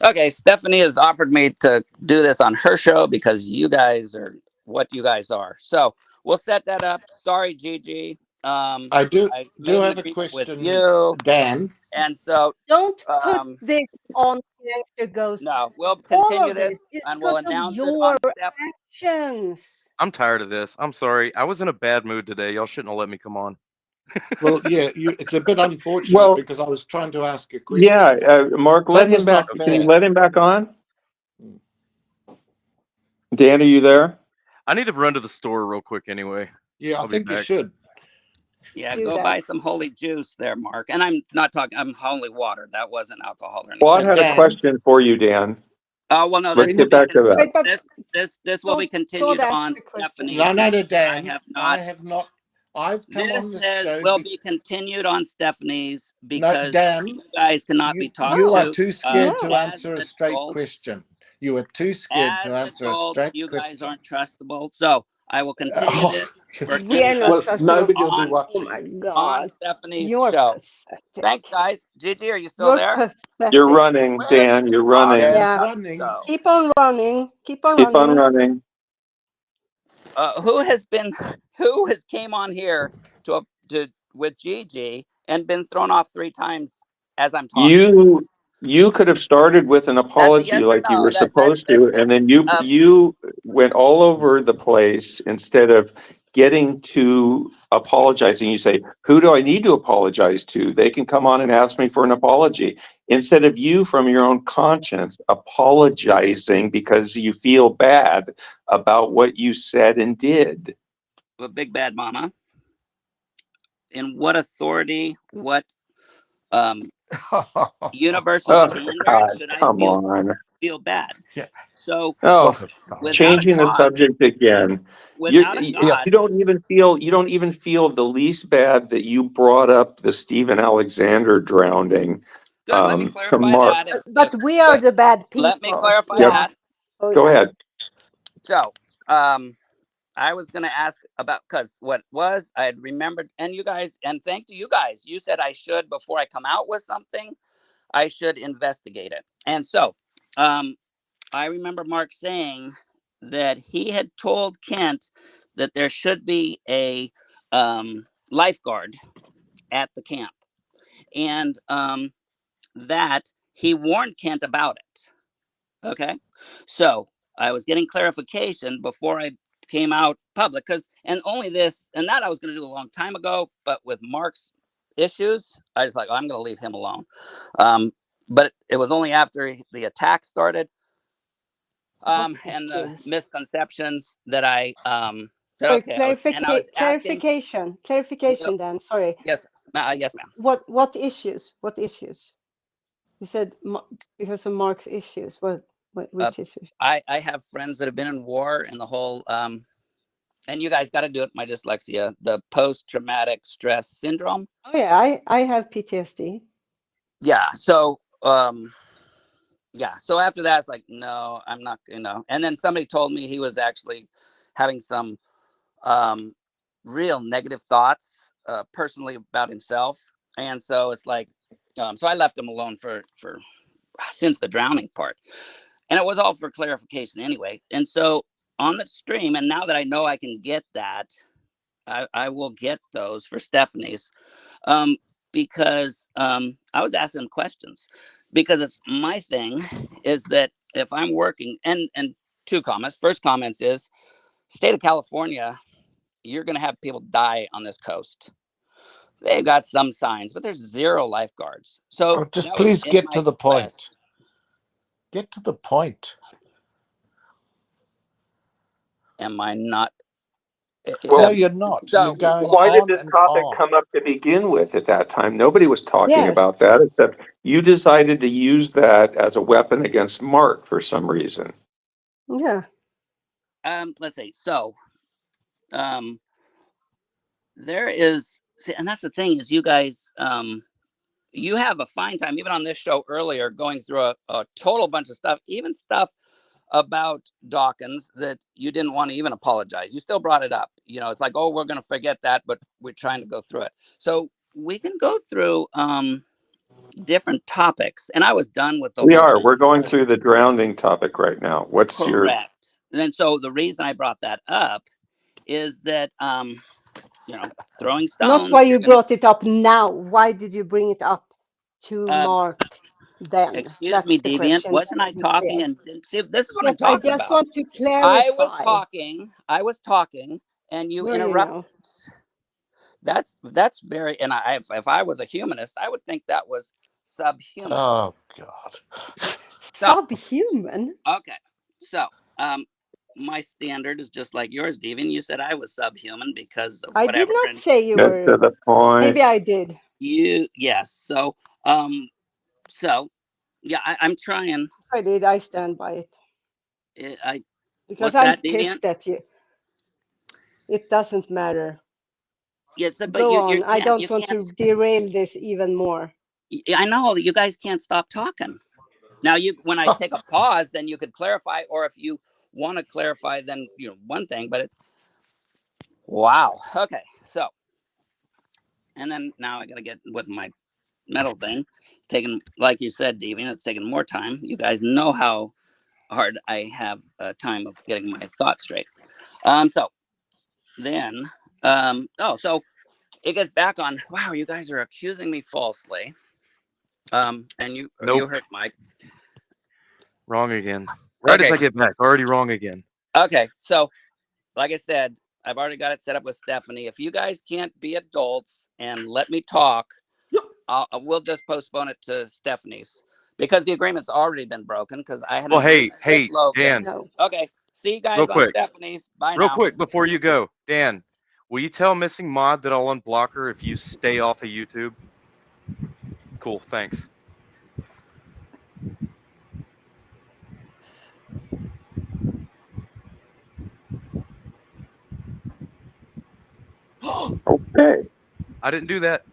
Okay, Stephanie has offered me to do this on her show because you guys are what you guys are. So we'll set that up. Sorry, Gigi. I do made an have a agreement with question, you, Dan. and so Don't put this on Gangster Ghost. no, we'll All continue of this, this is and we'll because of announce it your on Steph. actions. I'm tired of this. I'm sorry. I was in a bad mood today. Y'all shouldn't have let me come on. Well, yeah, it's a bit unfortunate Well, because I was trying to ask a question. yeah, Mark, let That him was back. not Can you fair. let him back on? Dan, are you there? I need to run to the store real quick anyway. Yeah, I I'll be think you back. should. Yeah, Do go that. buy some holy juice there, Mark. And I'm not talking. I'm holy water. That wasn't alcohol or anything. Claude had a question for you, Dan. Oh well, no. Let's This will get be back to that. this will be continued on Stephanie. No, I Dan. have not. I have not. I've come on This the show. will be continued on Stephanie's No, because Dan, you guys cannot be talked you to. are too scared to as answer a straight adults. question. You are too scared to As answer a adults, straight you guys question. aren't trustable. So I will continue this. For We are not Well, trustable. nobody will be on, watching. Oh my on God. Stephanie's You're show. pathetic. Thanks, guys. Gigi, are you still You're there? pathetic. You're running, Where Dan. You're running. Dan's Yeah. running. Keep on running. Keep on Keep on running. running. Who has came on here to with Gigi and been thrown off 3 times as I'm talking? You could have started with an apology yes or like you no. were supposed to, and then That's, you went all over the place instead of getting to apologizing. You say, "Who do I need to apologize to? They can come on and ask me for an apology." Instead of you, from your own conscience, apologizing because you feel bad about what you said and did. a big bad mama. In what authority, what universal Oh standard God, should I come on. feel bad? Yeah. So Oh, without changing a the God, subject again. without a You God, don't even feel the least bad that you brought up the Stephen Alexander drowning. good. Let me To clarify Mark. that. But we are the bad people. Let me clarify Yep. that. Oh, Go yeah. ahead. So, I was going to ask about because what was I had remembered, and you guys, and thank you guys. You said I should before I come out with something, I should investigate it. And so, I remember Mark saying that he had told Kent that there should be a lifeguard at the camp, and that he warned Kent about it. Okay, so I was getting clarification before I came out public because, and only this and that I was going to do a long time ago, but with Mark's issues, I was like, oh, I'm going to leave him alone. But it was only after the attack started and the misconceptions that I said, Sorry, okay, I was asking. clarification, Dan. Sorry. Yes, yes, ma'am. What issues? What issues? You said because of Mark's issues. Which issues? I have friends that have been in war and the whole and you guys got to do it. My dyslexia, the post-traumatic stress syndrome. Oh yeah, I have PTSD. Yeah. So so after that, it's like, no, I'm not, And then somebody told me he was actually having some real negative thoughts personally about himself. And so it's like, so I left him alone for since the drowning part, and it was all for clarification anyway. And so on the stream, and now that I know I can get that, I will get those for Stephanie's, because I was asking questions, because it's my thing is that if I'm working, and two comments. First comments is, state of California, you're going to have people die on this coast. They've got some signs, but there's 0 lifeguards. So Just that was please in get my to the point. quest. Get to the point. Am I not? No, you're not. So, You're going Why did on this and topic on. come up to begin with at that time? Nobody was talking Yes. about that, except you decided to use that as a weapon against Mark for some reason. Yeah. Let's see. So, there is, and that's the thing is, you guys, you have a fine time, even on this show earlier, going through a total bunch of stuff, even stuff about Dawkins that you didn't want to even apologize. You still brought it up. You know, it's like, oh, we're going to forget that, but we're trying to go through it. So we can go through different topics. And I was done with the We whole are. thing. We're going through the drowning topic right now. What's your... Correct. And so the reason I brought that up is that, you know, throwing stones. Not why you brought it up now. Why did you bring it up to Mark then? Excuse That's me, the Deviant. question. Wasn't I talking? And see, this is what I'm Yes, I talking just about. want to clarify. I was talking, and you Well, you interrupted. know. That's very. And if I was a humanist, I would think that was subhuman. Oh God. Subhuman. Okay, so my standard is just like yours, Deviant. You said I was subhuman because of I whatever. did not say you Get were. to the point. Maybe I did. Yes. So yeah, I'm trying. I did. I stand by it. Because What's I'm that, Deviant? pissed at you. It doesn't matter. Yes, but Go on. I don't you want can't. to derail this even more. I know you guys can't stop talking. Now, when I take a pause, then you could clarify, or if you want to clarify, then one thing. But wow. Okay, so, and then now I got to get with my metal thing. Taking, like you said, Deviant, it's taking more time. You guys know how hard I have time of getting my thoughts straight. So then, so it gets back on. Wow, you guys are accusing me falsely. And you heard Mike. Wrong again. Right as I get back, already wrong again. Okay, so like I said, I've already got it set up with Stephanie. If you guys can't be adults and let me talk, we'll just postpone it to Stephanie's, because the agreement's already been broken. Because I had. Well, hey, Dan. No. Okay, see you guys Real quick. on Stephanie's. Bye Real now. quick before you go, Dan, will you tell Missing Mod that I'll unblock her if you stay off of YouTube? Cool, thanks. Okay. I didn't do that.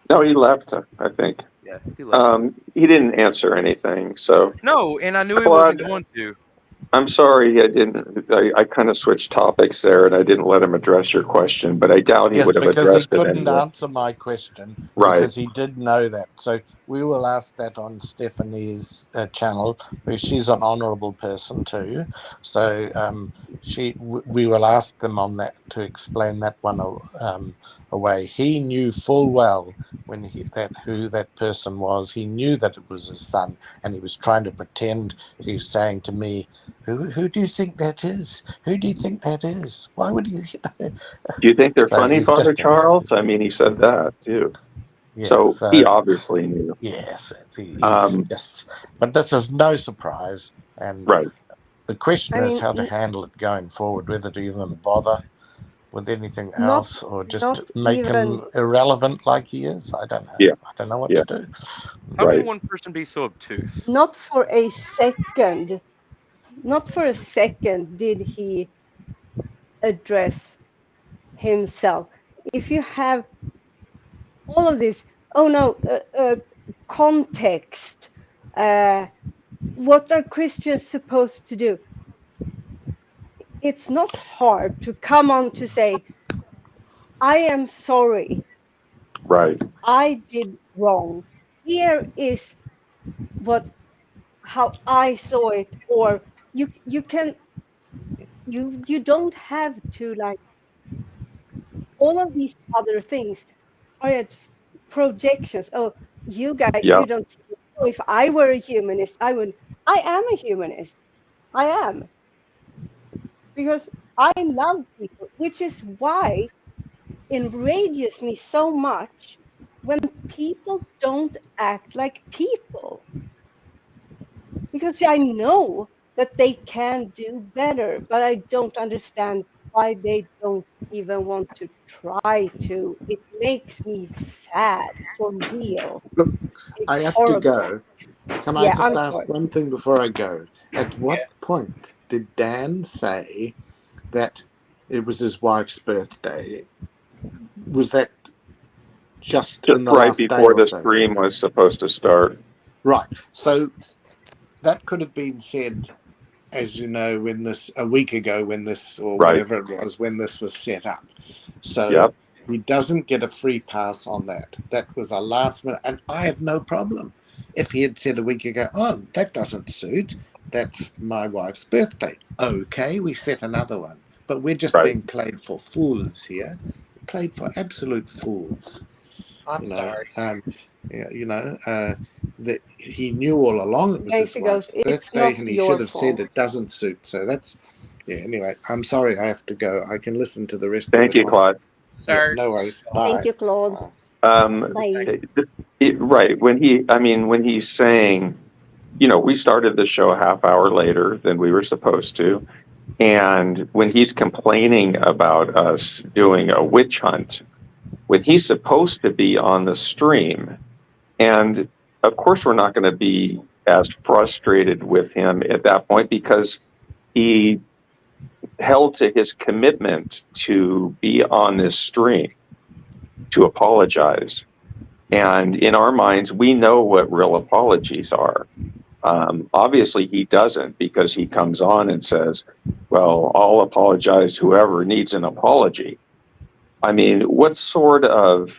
No, he left, I think. Yeah, he left. He didn't answer anything, so... No, and I knew he wasn't going to. I'm sorry, I kind of switched topics there, and I didn't let him address your question, but I doubt he would have addressed it because he couldn't anyway. answer my question, Right. because he did know that. So we will ask that on Stephanie's channel, where she's an honourable person too. So we will ask them on that to explain that one away. He knew full well who that person was. He knew that it was his son, and he was trying to pretend. He was saying to me, Who do you think that is? Who do you think that is? Why would you? Do you think they're funny, he's Father just Charles? I mean, he said that too. Yeah, so he obviously knew. Yes, but this is no surprise. And the question is how to handle it going forward, whether to even bother with anything else or just make him irrelevant like he is. I don't know. Yeah. I don't know what to do. How can one person be so obtuse? Not for a second. Not for a second did he address himself. If you have all of this, context, what are Christians supposed to do? It's not hard to come on to say, I am sorry Right. I did wrong. Here is how I saw it, or you don't have to, like, all of these other things are just projections. Oh, you guys, Yeah. you don't see it. Oh, if I were a humanist, I am a humanist. I am, because I love people, which is why enrages me so much when people don't act like people, because I know that they can do better, but I don't understand why they don't even want to try to. It makes me sad, for real. Look, It's I have to horrible. go. Can I Yeah, just I'm ask sorry. one thing before I go? At what point did Dan say that it was his wife's birthday? Was that just Just in the right last day before or the so? stream was supposed to start. Right. So that could have been said, as you know, a week ago, when this, or Right. whatever it was, when this was set up. So Yep. he doesn't get a free pass on that. That was a last minute, and I have no problem. If he had said a week ago, oh, that doesn't suit, that's my wife's birthday. Okay, we set another one. But we're just Right. being played for fools here. Played for absolute fools. I'm sorry. That he knew all along it was his Gangster goes, wife's it's birthday, not and he your should have said fault. it doesn't suit. So that's, anyway, I'm sorry I have to go. I can listen to the rest Thank of it you, on. Claude. Sorry. No worries. Thank Bye. you, Claude. Um, Bye. right. When he's saying, we started the show a half hour later than we were supposed to. And when he's complaining about us doing a witch hunt, when he's supposed to be on the stream, and of course we're not going to be as frustrated with him at that point, because he held to his commitment to be on this stream, to apologize. And in our minds, we know what real apologies are. Obviously, he doesn't, because he comes on and says, well, I'll apologize to whoever needs an apology. I mean, what sort of,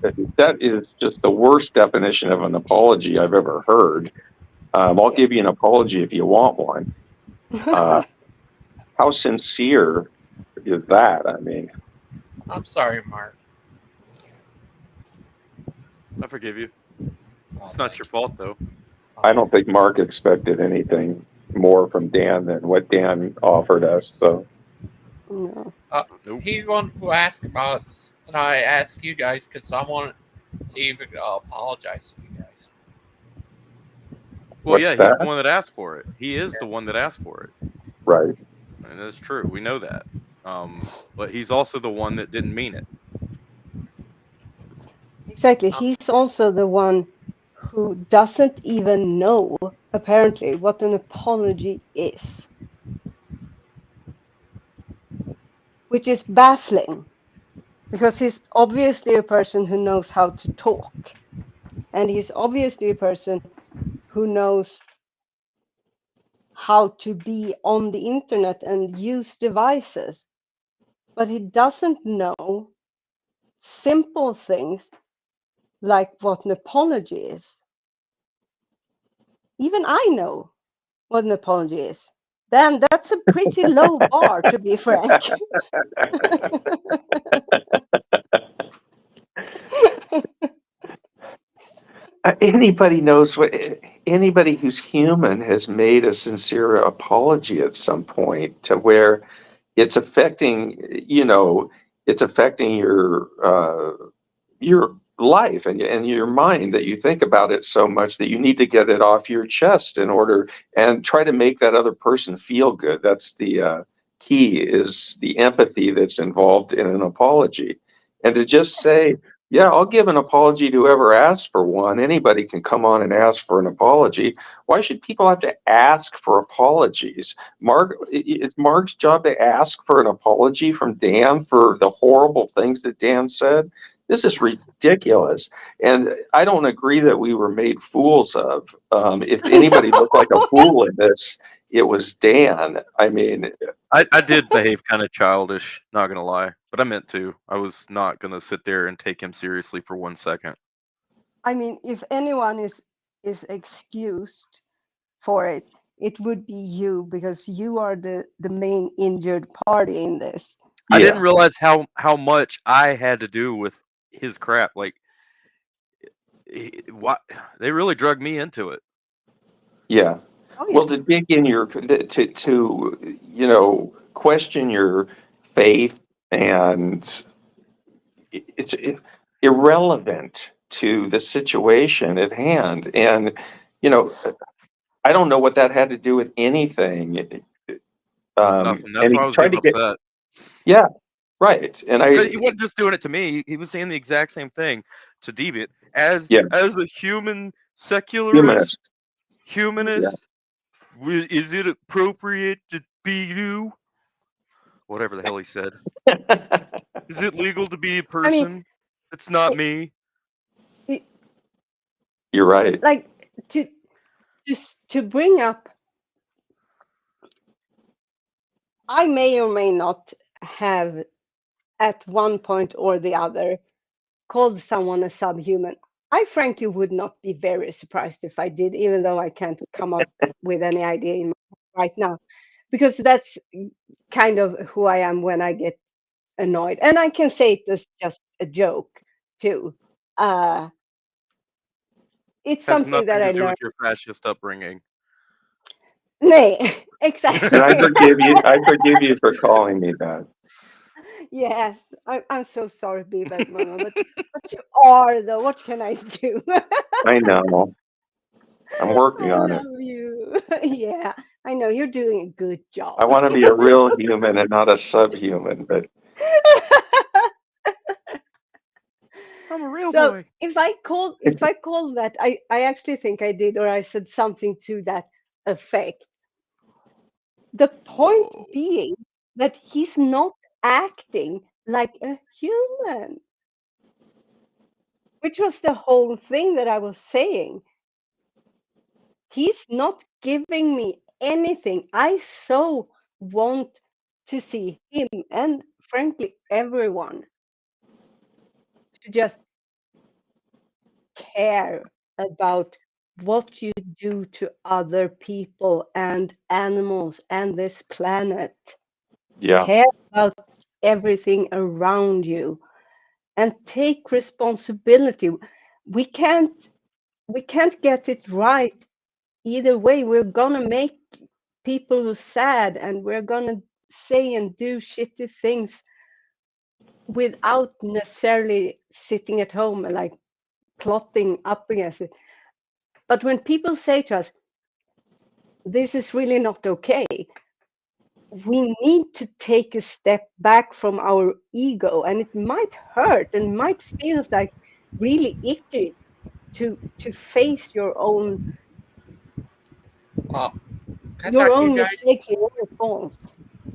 that is just the worst definition of an apology I've ever heard. I'll give you an apology if you want one. How sincere is that? I mean, I'm sorry, Mark. I forgive you. It's not your fault, though. I don't think Mark expected anything more from Dan than what Dan offered us. So No. Nope. He wanted to ask about, and I asked you guys because I want to see if we could apologize to you guys. Well, What's yeah, he's that? the one that asked for it. He is the one that asked for it. Right. And that's true. We know that. But he's also the one that didn't mean it. Exactly. He's also the one who doesn't even know, apparently, what an apology is. Which is baffling, because he's obviously a person who knows how to talk. And he's obviously a person who knows how to be on the internet and use devices. But he doesn't know simple things like what an apology is. Even I know what an apology is. Then that's a pretty low bar, to be frank. Anybody knows anybody who's human has made a sincere apology at some point, to where it's affecting, it's affecting your life and your mind, that you think about it so much that you need to get it off your chest in order and try to make that other person feel good. That's the key, is the empathy that's involved in an apology. And to just say, yeah, I'll give an apology to whoever asks for one. Anybody can come on and ask for an apology. Why should people have to ask for apologies? It's Mark's job to ask for an apology from Dan for the horrible things that Dan said. This is ridiculous. And I don't agree that we were made fools of. If anybody looked like a fool in this, it was Dan. I mean, I did behave kind of childish, not gonna lie, but I meant to. I was not gonna sit there and take him seriously for 1 second. I mean, if anyone is excused for it, it would be you, because you are the main injured party in this. I didn't realize how much I had to do with his crap. Like, what they really drug me into it. Yeah. Oh, yeah. Well, to dig in your to you know, question your faith, and it's irrelevant to the situation at hand. And you know, I don't know what that had to do with anything. Nothing. That's And why he I was tried getting to get, upset. yeah, right. And But he wasn't just doing it to me. He was saying the exact same thing to Deviant as Yeah. as a human secularist, Humanist. Is it appropriate to be you? Whatever the hell he said. Is it legal to be a person? It's not me. You're right. Like, to bring up, I may or may not have at one point or the other called someone a subhuman. I frankly would not be very surprised if I did, even though I can't come up with any idea in my head right now, because that's kind of who I am when I get annoyed. And I can say it as just a joke too. It's Has something that nothing I to do learned. with your fascist upbringing. Nay, exactly. And I forgive you for calling me that. Yes, I'm so sorry, Bebet Mama, but you are though. What can I do? I know. I'm working I on it. love you. Yeah, I know you're doing a good job. I want to be a real human and not a subhuman, but I'm a real So boy. if I called that, I actually think I did, or I said something to that effect. The point being that he's not acting like a human, which was the whole thing that I was saying. He's not giving me anything. I so want to see him, and frankly everyone, to just care about what you do to other people and animals and this planet. yeah. Care about everything around you and take responsibility. We can't get it right either way. We're gonna make people sad, and we're gonna say and do shitty things without necessarily sitting at home and like plotting up against it. But when people say to us, this is really not okay, we need to take a step back from our ego, and it might hurt and might feel like really icky to face your own Can I talk to you guys? mistakes and your own faults.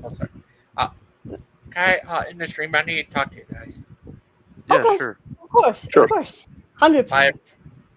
Oh, sorry. Okay, in the stream, I need to talk to you guys. Yeah, Okay, sure. of course, 100%.